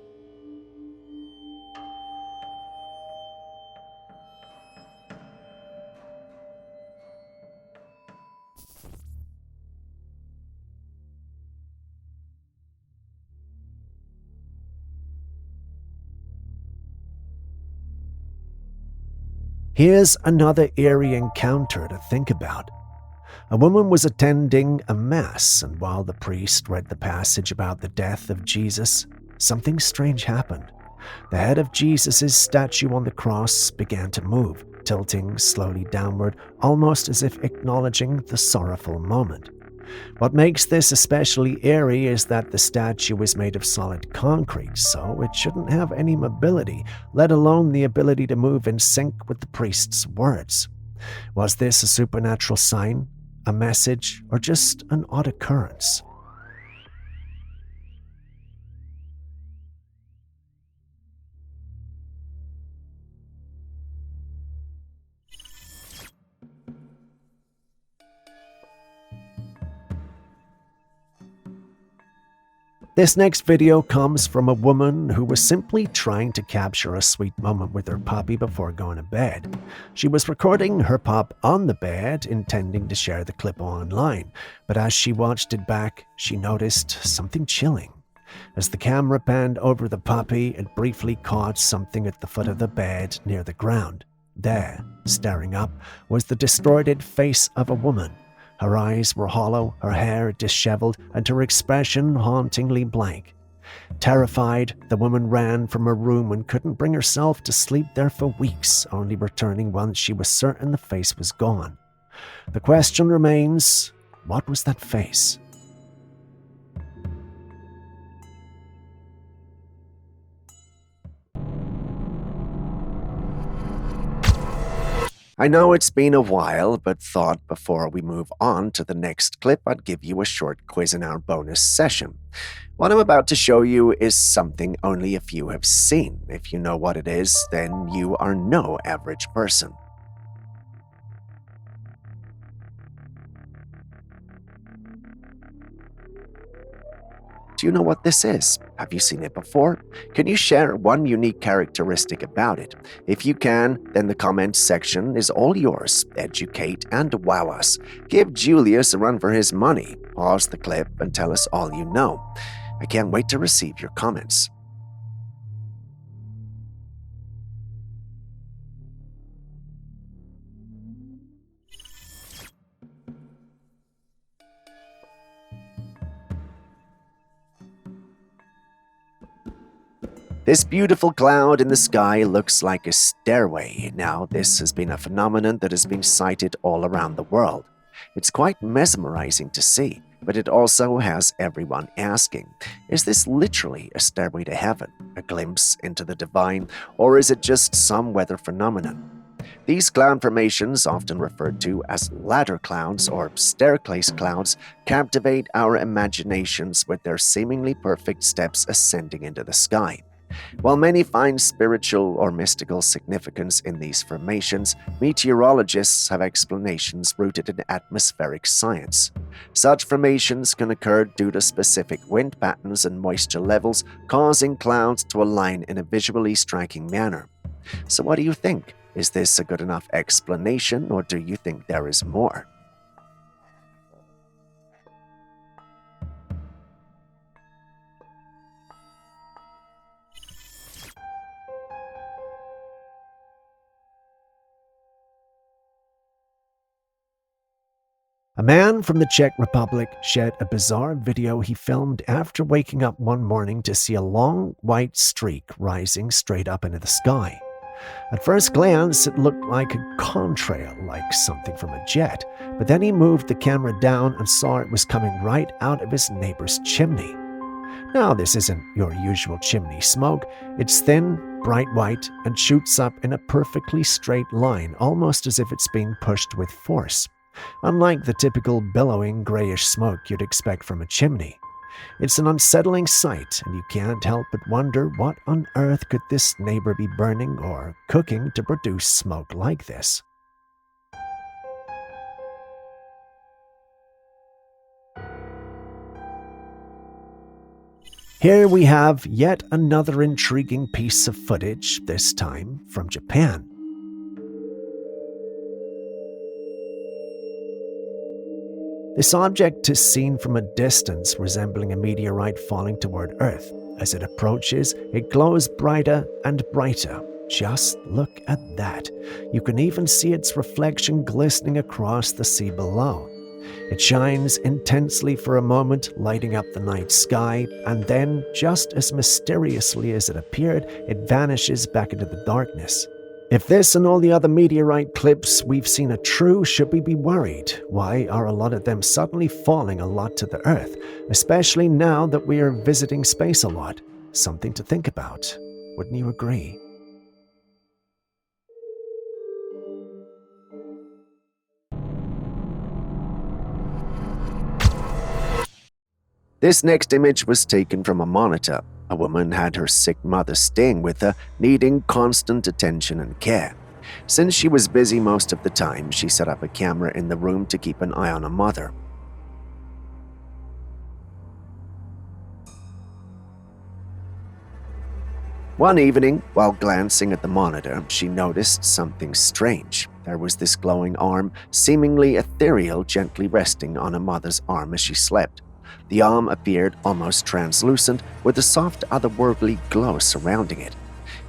Here's another eerie encounter to think about. A woman was attending a mass, and while the priest read the passage about the death of Jesus, something strange happened. The head of Jesus' statue on the cross began to move, tilting slowly downward, almost as if acknowledging the sorrowful moment. What makes this especially eerie is that the statue is made of solid concrete, so it shouldn't have any mobility, let alone the ability to move in sync with the priest's words. Was this a supernatural sign, a message, or just an odd occurrence? This next video comes from a woman who was simply trying to capture a sweet moment with her puppy before going to bed. She was recording her pup on the bed, intending to share the clip online, but as she watched it back, she noticed something chilling. As the camera panned over the puppy, it briefly caught something at the foot of the bed near the ground. There, staring up, was the distorted face of a woman. Her eyes were hollow, her hair disheveled, and her expression hauntingly blank. Terrified, the woman ran from her room and couldn't bring herself to sleep there for weeks, only returning once she was certain the face was gone. The question remains, what was that face? I know it's been a while, but thought before we move on to the next clip, I'd give you a short quiz in our bonus session. What I'm about to show you is something only a few have seen. If you know what it is, then you are no average person. Do you know what this is? Have you seen it before? Can you share one unique characteristic about it? If you can, then the comments section is all yours. Educate and wow us. Give Julius a run for his money. Pause the clip and tell us all you know. I can't wait to receive your comments. This beautiful cloud in the sky looks like a stairway. Now, this has been a phenomenon that has been sighted all around the world. It's quite mesmerizing to see, but it also has everyone asking, is this literally a stairway to heaven, a glimpse into the divine, or is it just some weather phenomenon? These cloud formations, often referred to as ladder clouds or staircase clouds, captivate our imaginations with their seemingly perfect steps ascending into the sky. While many find spiritual or mystical significance in these formations, meteorologists have explanations rooted in atmospheric science. Such formations can occur due to specific wind patterns and moisture levels, causing clouds to align in a visually striking manner. So what do you think? Is this a good enough explanation, or do you think there is more? A man from the Czech Republic shared a bizarre video he filmed after waking up one morning to see a long white streak rising straight up into the sky. At first glance, it looked like a contrail, like something from a jet, but then he moved the camera down and saw it was coming right out of his neighbor's chimney. Now, this isn't your usual chimney smoke. It's thin, bright white, and shoots up in a perfectly straight line, almost as if it's being pushed with force. Unlike the typical billowing grayish smoke you'd expect from a chimney. It's an unsettling sight, and you can't help but wonder what on earth could this neighbor be burning or cooking to produce smoke like this. Here we have yet another intriguing piece of footage, this time from Japan. This object is seen from a distance, resembling a meteorite falling toward Earth. As it approaches, it glows brighter and brighter. Just look at that. You can even see its reflection glistening across the sea below. It shines intensely for a moment, lighting up the night sky, and then, just as mysteriously as it appeared, it vanishes back into the darkness. If this and all the other meteorite clips we've seen are true, should we be worried? Why are a lot of them suddenly falling a lot to the Earth, especially now that we are visiting space a lot? Something to think about. Wouldn't you agree? This next image was taken from a monitor. A woman had her sick mother staying with her, needing constant attention and care. Since she was busy most of the time, she set up a camera in the room to keep an eye on her mother. One evening, while glancing at the monitor, she noticed something strange. There was this glowing arm, seemingly ethereal, gently resting on her mother's arm as she slept. The arm appeared almost translucent, with a soft, otherworldly glow surrounding it.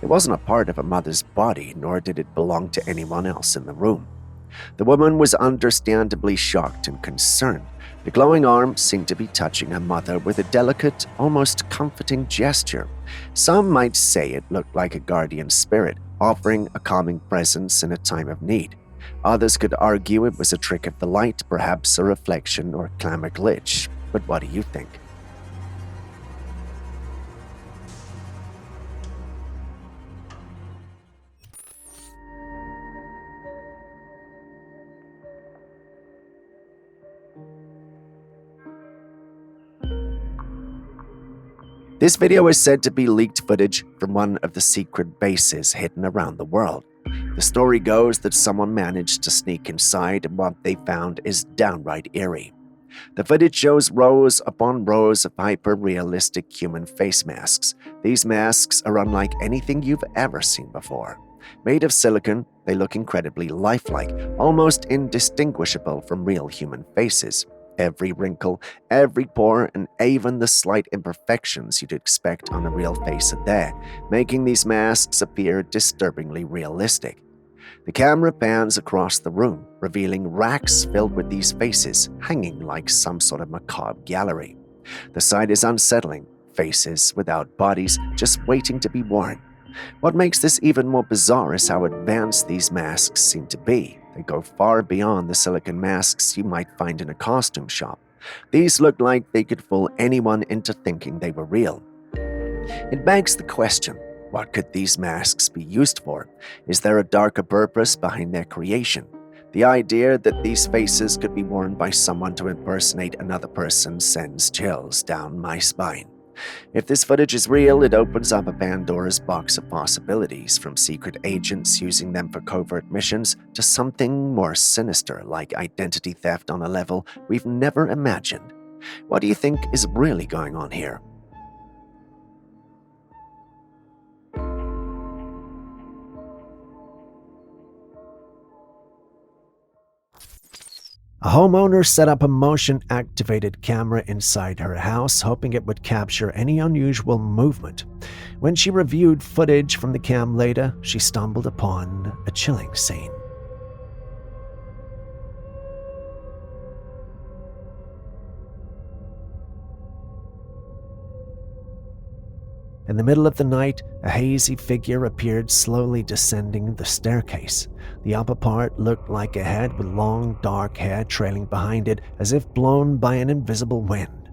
It wasn't a part of her mother's body, nor did it belong to anyone else in the room. The woman was understandably shocked and concerned. The glowing arm seemed to be touching her mother with a delicate, almost comforting gesture. Some might say it looked like a guardian spirit, offering a calming presence in a time of need. Others could argue it was a trick of the light, perhaps a reflection or glamour glitch. But what do you think? This video is said to be leaked footage from one of the secret bases hidden around the world. The story goes that someone managed to sneak inside, and what they found is downright eerie. The footage shows rows upon rows of hyper-realistic human face masks. These masks are unlike anything you've ever seen before. Made of silicone, they look incredibly lifelike, almost indistinguishable from real human faces. Every wrinkle, every pore, and even the slight imperfections you'd expect on a real face are there, making these masks appear disturbingly realistic. The camera pans across the room, revealing racks filled with these faces, hanging like some sort of macabre gallery. The sight is unsettling, faces without bodies, just waiting to be worn. What makes this even more bizarre is how advanced these masks seem to be. They go far beyond the silicone masks you might find in a costume shop. These look like they could fool anyone into thinking they were real. It begs the question, what could these masks be used for? Is there a darker purpose behind their creation? The idea that these faces could be worn by someone to impersonate another person sends chills down my spine. If this footage is real, it opens up a Pandora's box of possibilities, from secret agents using them for covert missions to something more sinister like identity theft on a level we've never imagined. What do you think is really going on here? A homeowner set up a motion-activated camera inside her house, hoping it would capture any unusual movement. When she reviewed footage from the cam later, she stumbled upon a chilling scene. In the middle of the night, a hazy figure appeared slowly descending the staircase. The upper part looked like a head with long, dark hair trailing behind it as if blown by an invisible wind.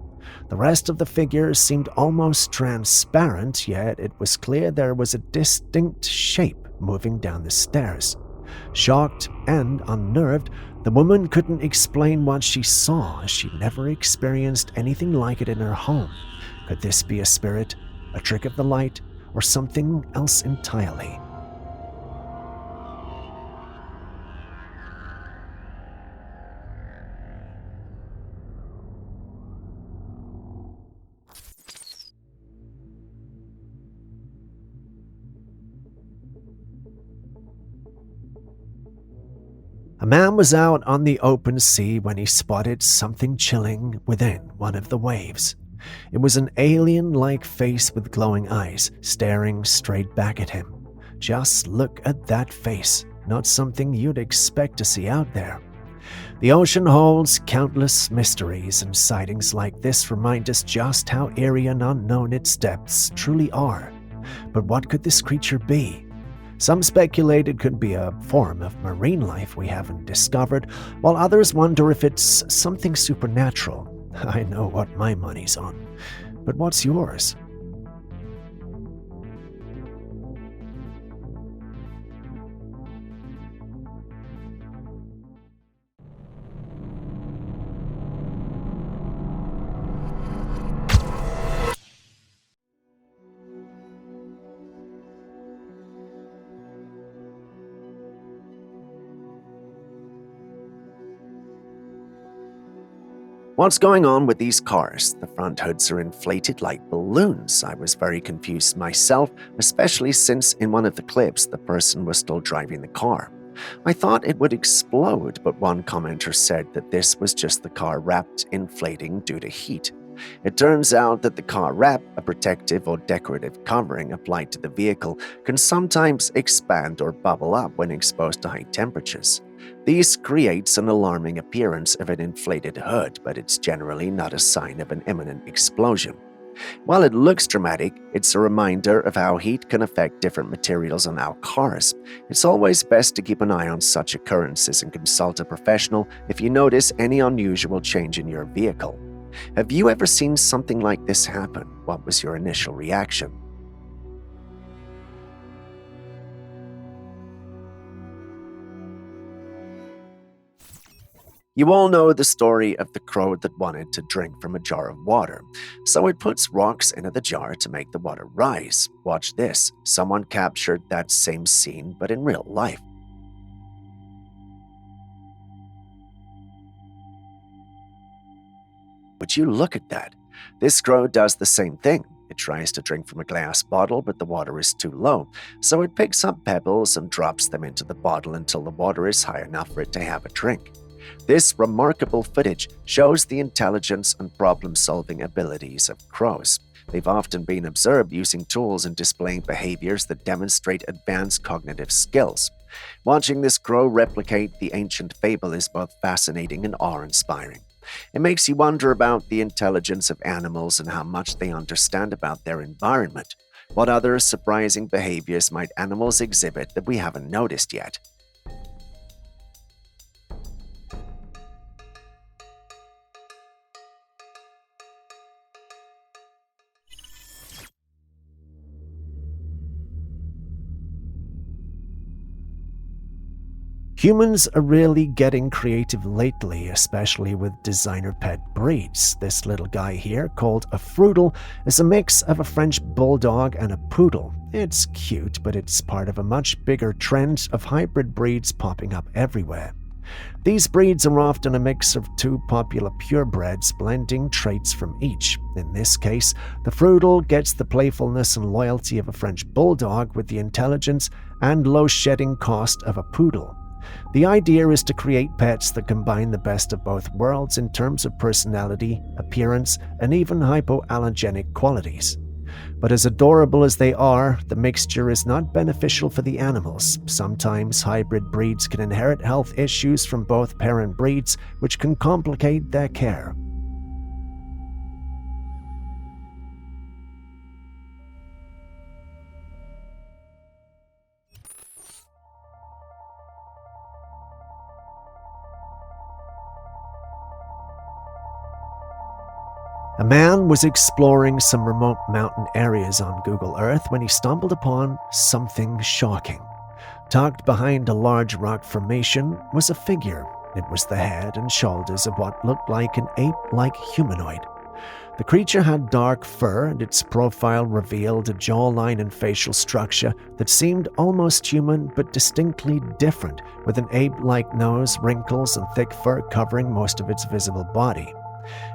The rest of the figure seemed almost transparent, yet it was clear there was a distinct shape moving down the stairs. Shocked and unnerved, the woman couldn't explain what she saw, as she never experienced anything like it in her home. Could this be a spirit, a trick of the light, or something else entirely? man was out on the open sea when he spotted something chilling within one of the waves. It was an alien-like face with glowing eyes, staring straight back at him. Just look at that face, not something you'd expect to see out there. The ocean holds countless mysteries, and sightings like this remind us just how eerie and unknown its depths truly are. But what could this creature be? Some speculate it could be a form of marine life we haven't discovered, while others wonder if it's something supernatural. I know what my money's on. But what's yours? What's going on with these cars? The front hoods are inflated like balloons. I was very confused myself, especially since in one of the clips the person was still driving the car. I thought it would explode, but one commenter said that this was just the car wrapped inflating due to heat. It turns out that the car wrap, a protective or decorative covering applied to the vehicle, can sometimes expand or bubble up when exposed to high temperatures. This creates an alarming appearance of an inflated hood, but it's generally not a sign of an imminent explosion. While it looks dramatic, it's a reminder of how heat can affect different materials on our cars. It's always best to keep an eye on such occurrences and consult a professional if you notice any unusual change in your vehicle. Have you ever seen something like this happen? What was your initial reaction? You all know the story of the crow that wanted to drink from a jar of water, so it puts rocks into the jar to make the water rise. Watch this. Someone captured that same scene, but in real life. Would you look at that? This crow does the same thing. It tries to drink from a glass bottle, but the water is too low, so it picks up pebbles and drops them into the bottle until the water is high enough for it to have a drink. This remarkable footage shows the intelligence and problem-solving abilities of crows. They've often been observed using tools and displaying behaviors that demonstrate advanced cognitive skills. Watching this crow replicate the ancient fable is both fascinating and awe-inspiring. It makes you wonder about the intelligence of animals and how much they understand about their environment. What other surprising behaviors might animals exhibit that we haven't noticed yet? Humans are really getting creative lately, especially with designer pet breeds. This little guy here, called a Froodle, is a mix of a French bulldog and a poodle. It's cute, but it's part of a much bigger trend of hybrid breeds popping up everywhere. These breeds are often a mix of two popular purebreds blending traits from each. In this case, the Froodle gets the playfulness and loyalty of a French bulldog with the intelligence and low shedding cost of a poodle. The idea is to create pets that combine the best of both worlds in terms of personality, appearance, and even hypoallergenic qualities. But as adorable as they are, the mixture is not beneficial for the animals. Sometimes hybrid breeds can inherit health issues from both parent breeds, which can complicate their care. A man was exploring some remote mountain areas on Google Earth when he stumbled upon something shocking. Tucked behind a large rock formation was a figure. It was the head and shoulders of what looked like an ape-like humanoid. The creature had dark fur, and its profile revealed a jawline and facial structure that seemed almost human but distinctly different, with an ape-like nose, wrinkles, and thick fur covering most of its visible body.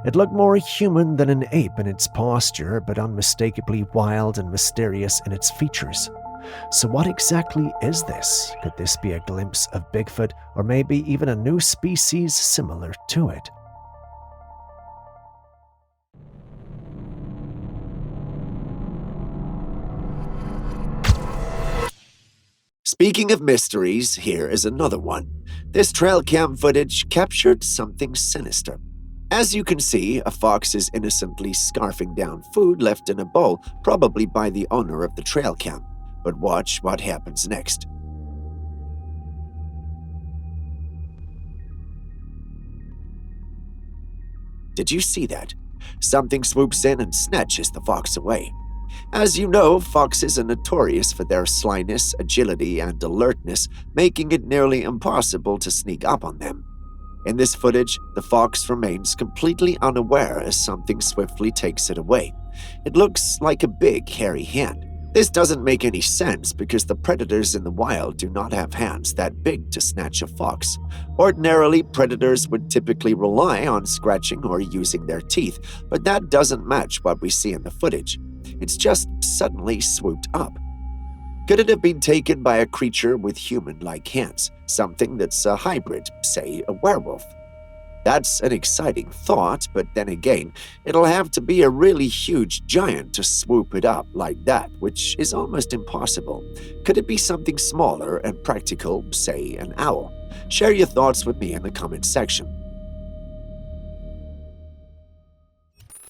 It looked more human than an ape in its posture, but unmistakably wild and mysterious in its features. So what exactly is this? Could this be a glimpse of Bigfoot, or maybe even a new species similar to it? Speaking of mysteries, here is another one. This trail cam footage captured something sinister. As you can see, a fox is innocently scarfing down food left in a bowl, probably by the owner of the trail cam. But watch what happens next. Did you see that? Something swoops in and snatches the fox away. As you know, foxes are notorious for their slyness, agility, and alertness, making it nearly impossible to sneak up on them. In this footage, the fox remains completely unaware as something swiftly takes it away. It looks like a big, hairy hand. This doesn't make any sense because the predators in the wild do not have hands that big to snatch a fox. Ordinarily, predators would typically rely on scratching or using their teeth, but that doesn't match what we see in the footage. It's just suddenly swooped up. Could it have been taken by a creature with human-like hands, something that's a hybrid, say a werewolf? That's an exciting thought, but then again, it'll have to be a really huge giant to swoop it up like that, which is almost impossible. Could it be something smaller and practical, say an owl? Share your thoughts with me in the comment section.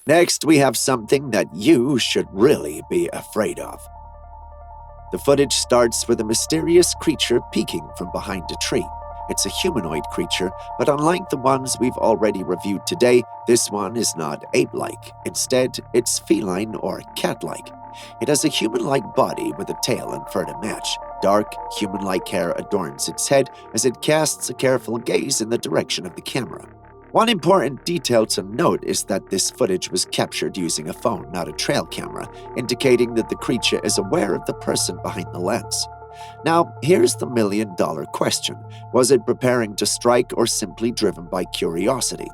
Next, we have something that you should really be afraid of. The footage starts with a mysterious creature peeking from behind a tree. It's a humanoid creature, but unlike the ones we've already reviewed today, this one is not ape-like. Instead, it's feline or cat-like. It has a human-like body with a tail and fur to match. Dark, human-like hair adorns its head as it casts a careful gaze in the direction of the camera. One important detail to note is that this footage was captured using a phone, not a trail camera, indicating that the creature is aware of the person behind the lens. Now, here's the million-dollar question. Was it preparing to strike or simply driven by curiosity?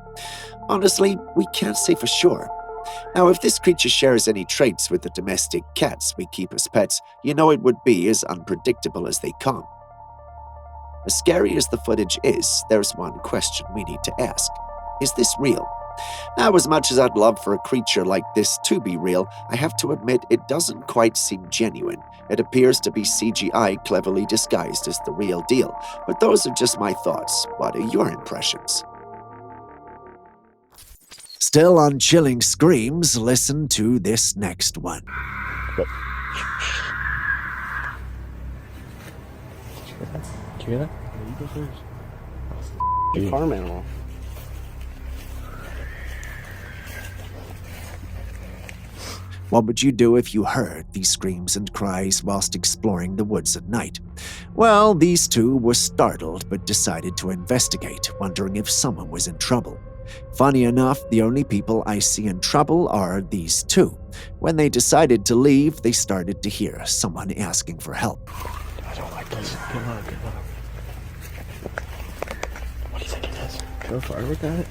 Honestly, we can't say for sure. Now, if this creature shares any traits with the domestic cats we keep as pets, you know it would be as unpredictable as they come. As scary as the footage is, there's one question we need to ask. Is this real? Now, as much as I'd love for a creature like this to be real, I have to admit it doesn't quite seem genuine. It appears to be CGI cleverly disguised as the real deal. But those are just my thoughts. What are your impressions? Still on chilling screams, listen to this next one. Did you hear that? You go first. Farm animal. What would you do if you heard these screams and cries whilst exploring the woods at night? Well, these two were startled but decided to investigate, wondering if someone was in trouble. Funny enough, the only people I see in trouble are these two. When they decided to leave, they started to hear someone asking for help. I don't like this. Good luck, good luck. What do you think it is? Throw a firework at it?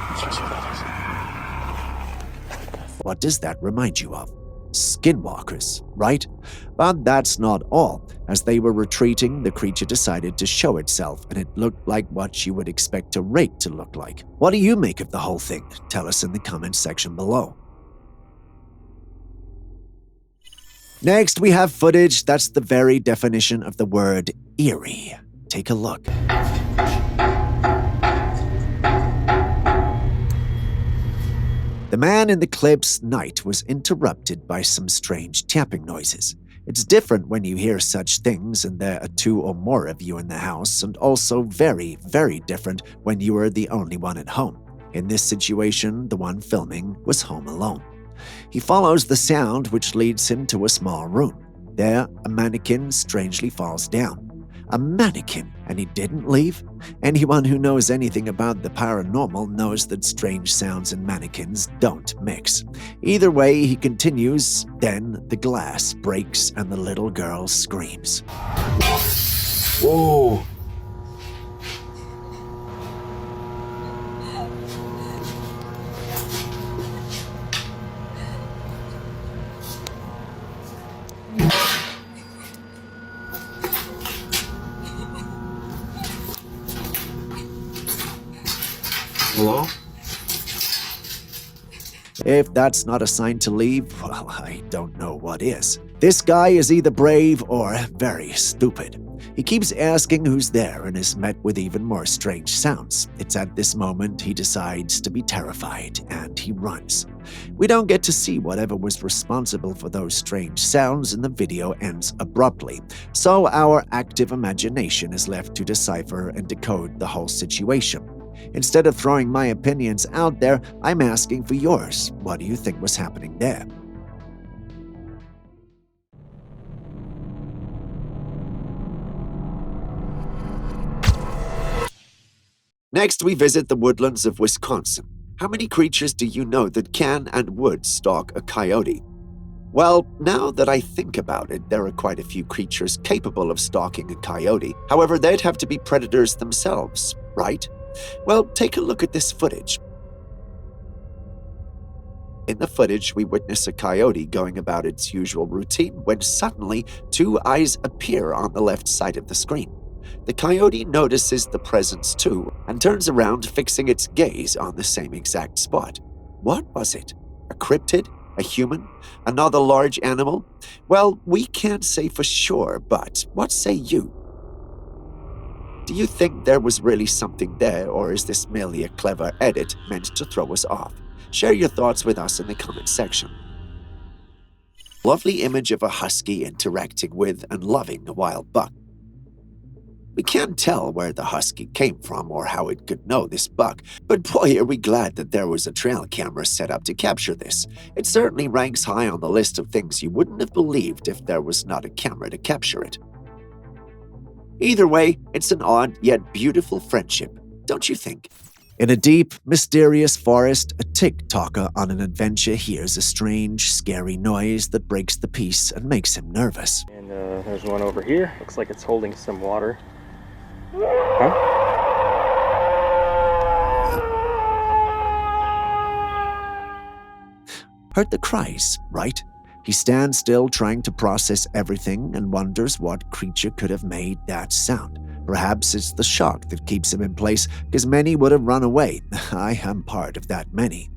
Let's go see what that is. What does that remind you of? Skinwalkers, right? But that's not all. As they were retreating, the creature decided to show itself, and it looked like what you would expect a rake to look like. What do you make of the whole thing? Tell us in the comments section below. Next, we have footage that's the very definition of the word eerie. Take a look. The man in the clip's night was interrupted by some strange tapping noises. It's different when you hear such things and there are two or more of you in the house, and also very, very different when you are the only one at home. In this situation, the one filming was home alone. He follows the sound, which leads him to a small room. There, a mannequin strangely falls down. A mannequin, and he didn't leave? Anyone who knows anything about the paranormal knows that strange sounds and mannequins don't mix. Either way, he continues, then the glass breaks and the little girl screams. Whoa! Hello? If that's not a sign to leave, well, I don't know what is. This guy is either brave or very stupid. He keeps asking who's there and is met with even more strange sounds. It's at this moment he decides to be terrified and he runs. We don't get to see whatever was responsible for those strange sounds and the video ends abruptly, so our active imagination is left to decipher and decode the whole situation. Instead of throwing my opinions out there, I'm asking for yours. What do you think was happening there? Next, we visit the woodlands of Wisconsin. How many creatures do you know that can and would stalk a coyote? Well, now that I think about it, there are quite a few creatures capable of stalking a coyote. However, they'd have to be predators themselves, right? Well, take a look at this footage. In the footage, we witness a coyote going about its usual routine when suddenly 2 eyes appear on the left side of the screen. The coyote notices the presence too and turns around, fixing its gaze on the same exact spot. What was it? A cryptid? A human? Another large animal? Well, we can't say for sure, but what say you? Do you think there was really something there, or is this merely a clever edit meant to throw us off? Share your thoughts with us in the comment section. Lovely image of a husky interacting with and loving a wild buck. We can't tell where the husky came from or how it could know this buck, but boy are we glad that there was a trail camera set up to capture this. It certainly ranks high on the list of things you wouldn't have believed if there was not a camera to capture it. Either way, it's an odd yet beautiful friendship, don't you think? In a deep, mysterious forest, a TikToker on an adventure hears a strange, scary noise that breaks the peace and makes him nervous. And there's one over here. Looks like it's holding some water. Huh? Heard the cries, right? He stands still trying to process everything and wonders what creature could have made that sound. Perhaps it's the shock that keeps him in place, because many would have run away. I am part of that many.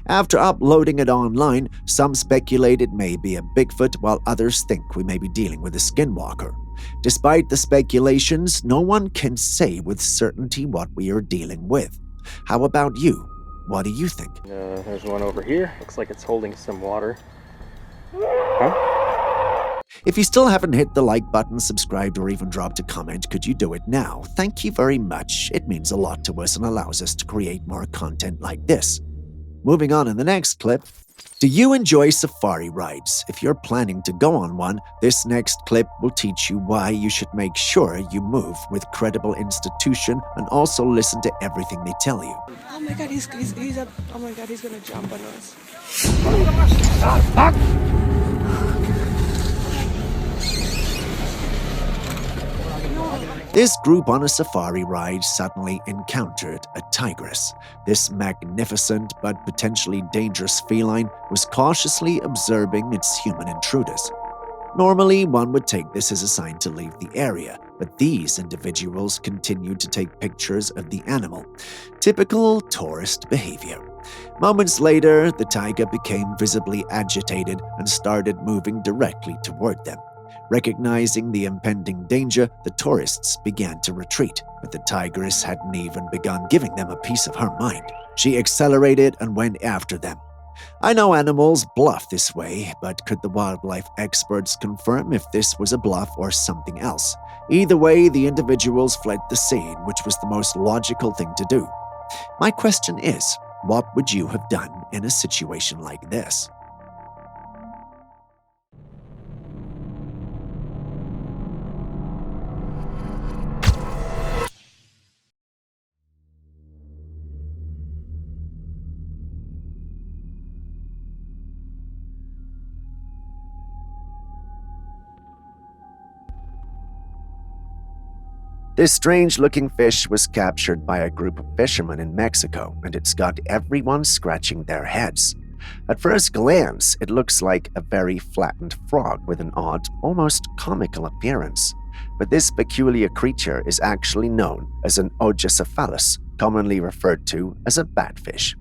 After uploading it online, some speculate it may be a Bigfoot, while others think we may be dealing with a skinwalker. Despite the speculations, no one can say with certainty what we are dealing with. How about you? What do you think? There's one over here. Looks like it's holding some water. Huh? If you still haven't hit the like button, subscribed, or even dropped a comment, could you do it now? Thank you very much. It means a lot to us and allows us to create more content like this. Moving on in the next clip. Do you enjoy safari rides? If you're planning to go on one, this next clip will teach you why you should make sure you move with credible institution and also listen to everything they tell you. Oh my god, he's up. Oh my god, he's gonna jump on us. This group on a safari ride suddenly encountered a tigress. This magnificent but potentially dangerous feline was cautiously observing its human intruders. Normally, one would take this as a sign to leave the area, but these individuals continued to take pictures of the animal. Typical tourist behavior. Moments later, the tiger became visibly agitated and started moving directly toward them. Recognizing the impending danger, the tourists began to retreat, but the tigress hadn't even begun giving them a piece of her mind. She accelerated and went after them. I know animals bluff this way, but could the wildlife experts confirm if this was a bluff or something else? Either way, the individuals fled the scene, which was the most logical thing to do. My question is, what would you have done in a situation like this? This strange-looking fish was captured by a group of fishermen in Mexico, and it's got everyone scratching their heads. At first glance, it looks like a very flattened frog with an odd, almost comical appearance. But this peculiar creature is actually known as an odocephalus, commonly referred to as a batfish.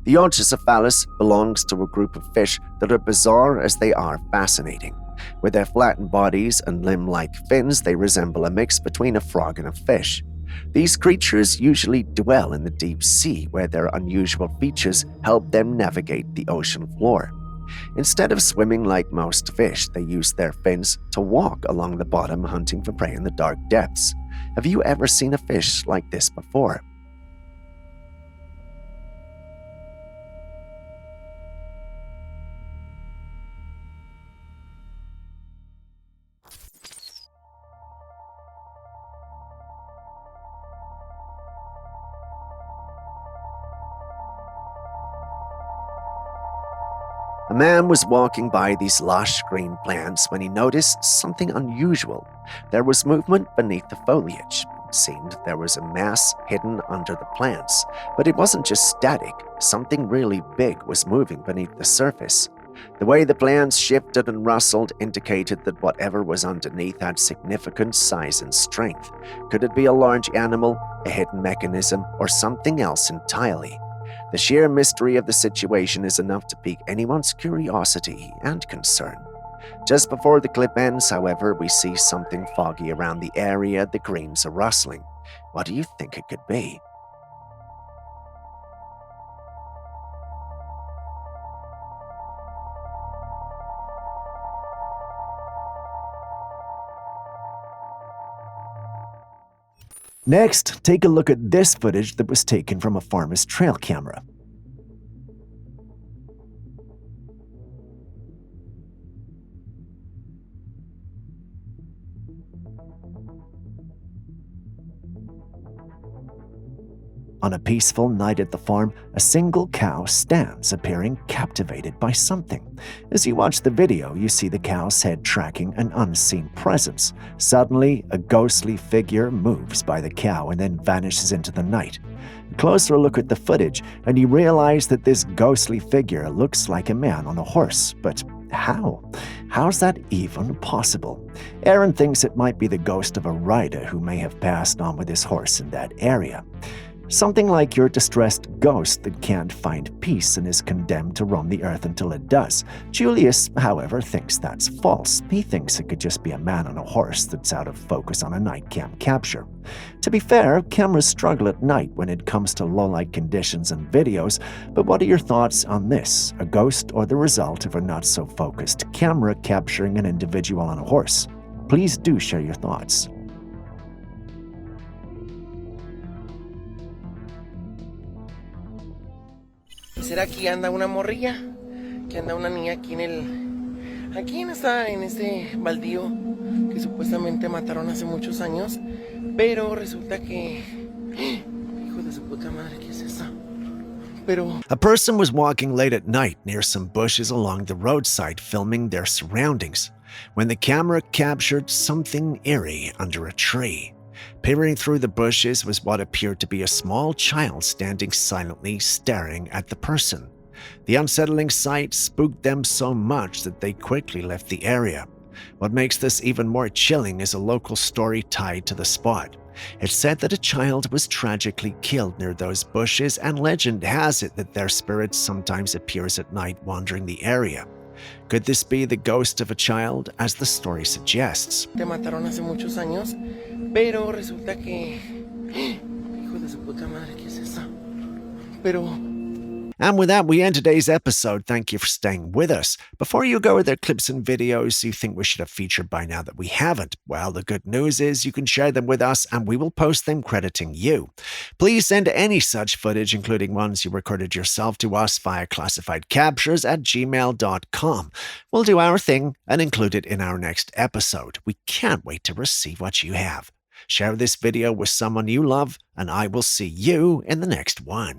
The Onchocephalus belongs to a group of fish that are bizarre as they are fascinating. With their flattened bodies and limb-like fins, they resemble a mix between a frog and a fish. These creatures usually dwell in the deep sea, where their unusual features help them navigate the ocean floor. Instead of swimming like most fish, they use their fins to walk along the bottom, hunting for prey in the dark depths. Have you ever seen a fish like this before? A man was walking by these lush green plants when he noticed something unusual. There was movement beneath the foliage. It seemed there was a mass hidden under the plants, but it wasn't just static. Something really big was moving beneath the surface. The way the plants shifted and rustled indicated that whatever was underneath had significant size and strength. Could it be a large animal, a hidden mechanism, or something else entirely? The sheer mystery of the situation is enough to pique anyone's curiosity and concern. Just before the clip ends, however, we see something foggy around the area the greens are rustling. What do you think it could be? Next, take a look at this footage that was taken from a farmer's trail camera. On a peaceful night at the farm, a single cow stands, appearing captivated by something. As you watch the video, you see the cow's head tracking an unseen presence. Suddenly, a ghostly figure moves by the cow and then vanishes into the night. A closer look at the footage, and you realize that this ghostly figure looks like a man on a horse. But how? How's that even possible? Aaron thinks it might be the ghost of a rider who may have passed on with his horse in that area. Something like your distressed ghost that can't find peace and is condemned to roam the earth until it does. Julius, however, thinks that's false. He thinks it could just be a man on a horse that's out of focus on a night cam capture. To be fair, cameras struggle at night when it comes to low-light conditions and videos, but what are your thoughts on this? A ghost or the result of a not-so-focused camera capturing an individual on a horse? Please do share your thoughts. ¿Será que anda una morrilla? Que anda una niña aquí en este baldío que supuestamente mataron hace muchos años, pero resulta que hijo de su puta madre, ¿qué es eso? A person was walking late at night near some bushes along the roadside, filming their surroundings, when the camera captured something eerie under a tree. Peering through the bushes was what appeared to be a small child standing silently, staring at the person. The unsettling sight spooked them so much that they quickly left the area. What makes this even more chilling is a local story tied to the spot. It's said that a child was tragically killed near those bushes, and legend has it that their spirit sometimes appears at night wandering the area. Could this be the ghost of a child, as the story suggests? Te mataron hace muchos años, pero resulta que hijo de su puta madre, ¿qué es eso? And with that, we end today's episode. Thank you for staying with us. Before you go, are there clips and videos you think we should have featured by now that we haven't? Well, the good news is you can share them with us and we will post them crediting you. Please send any such footage, including ones you recorded yourself, to us via classifiedcaptures@gmail.com. We'll do our thing and include it in our next episode. We can't wait to receive what you have. Share this video with someone you love, and I will see you in the next one.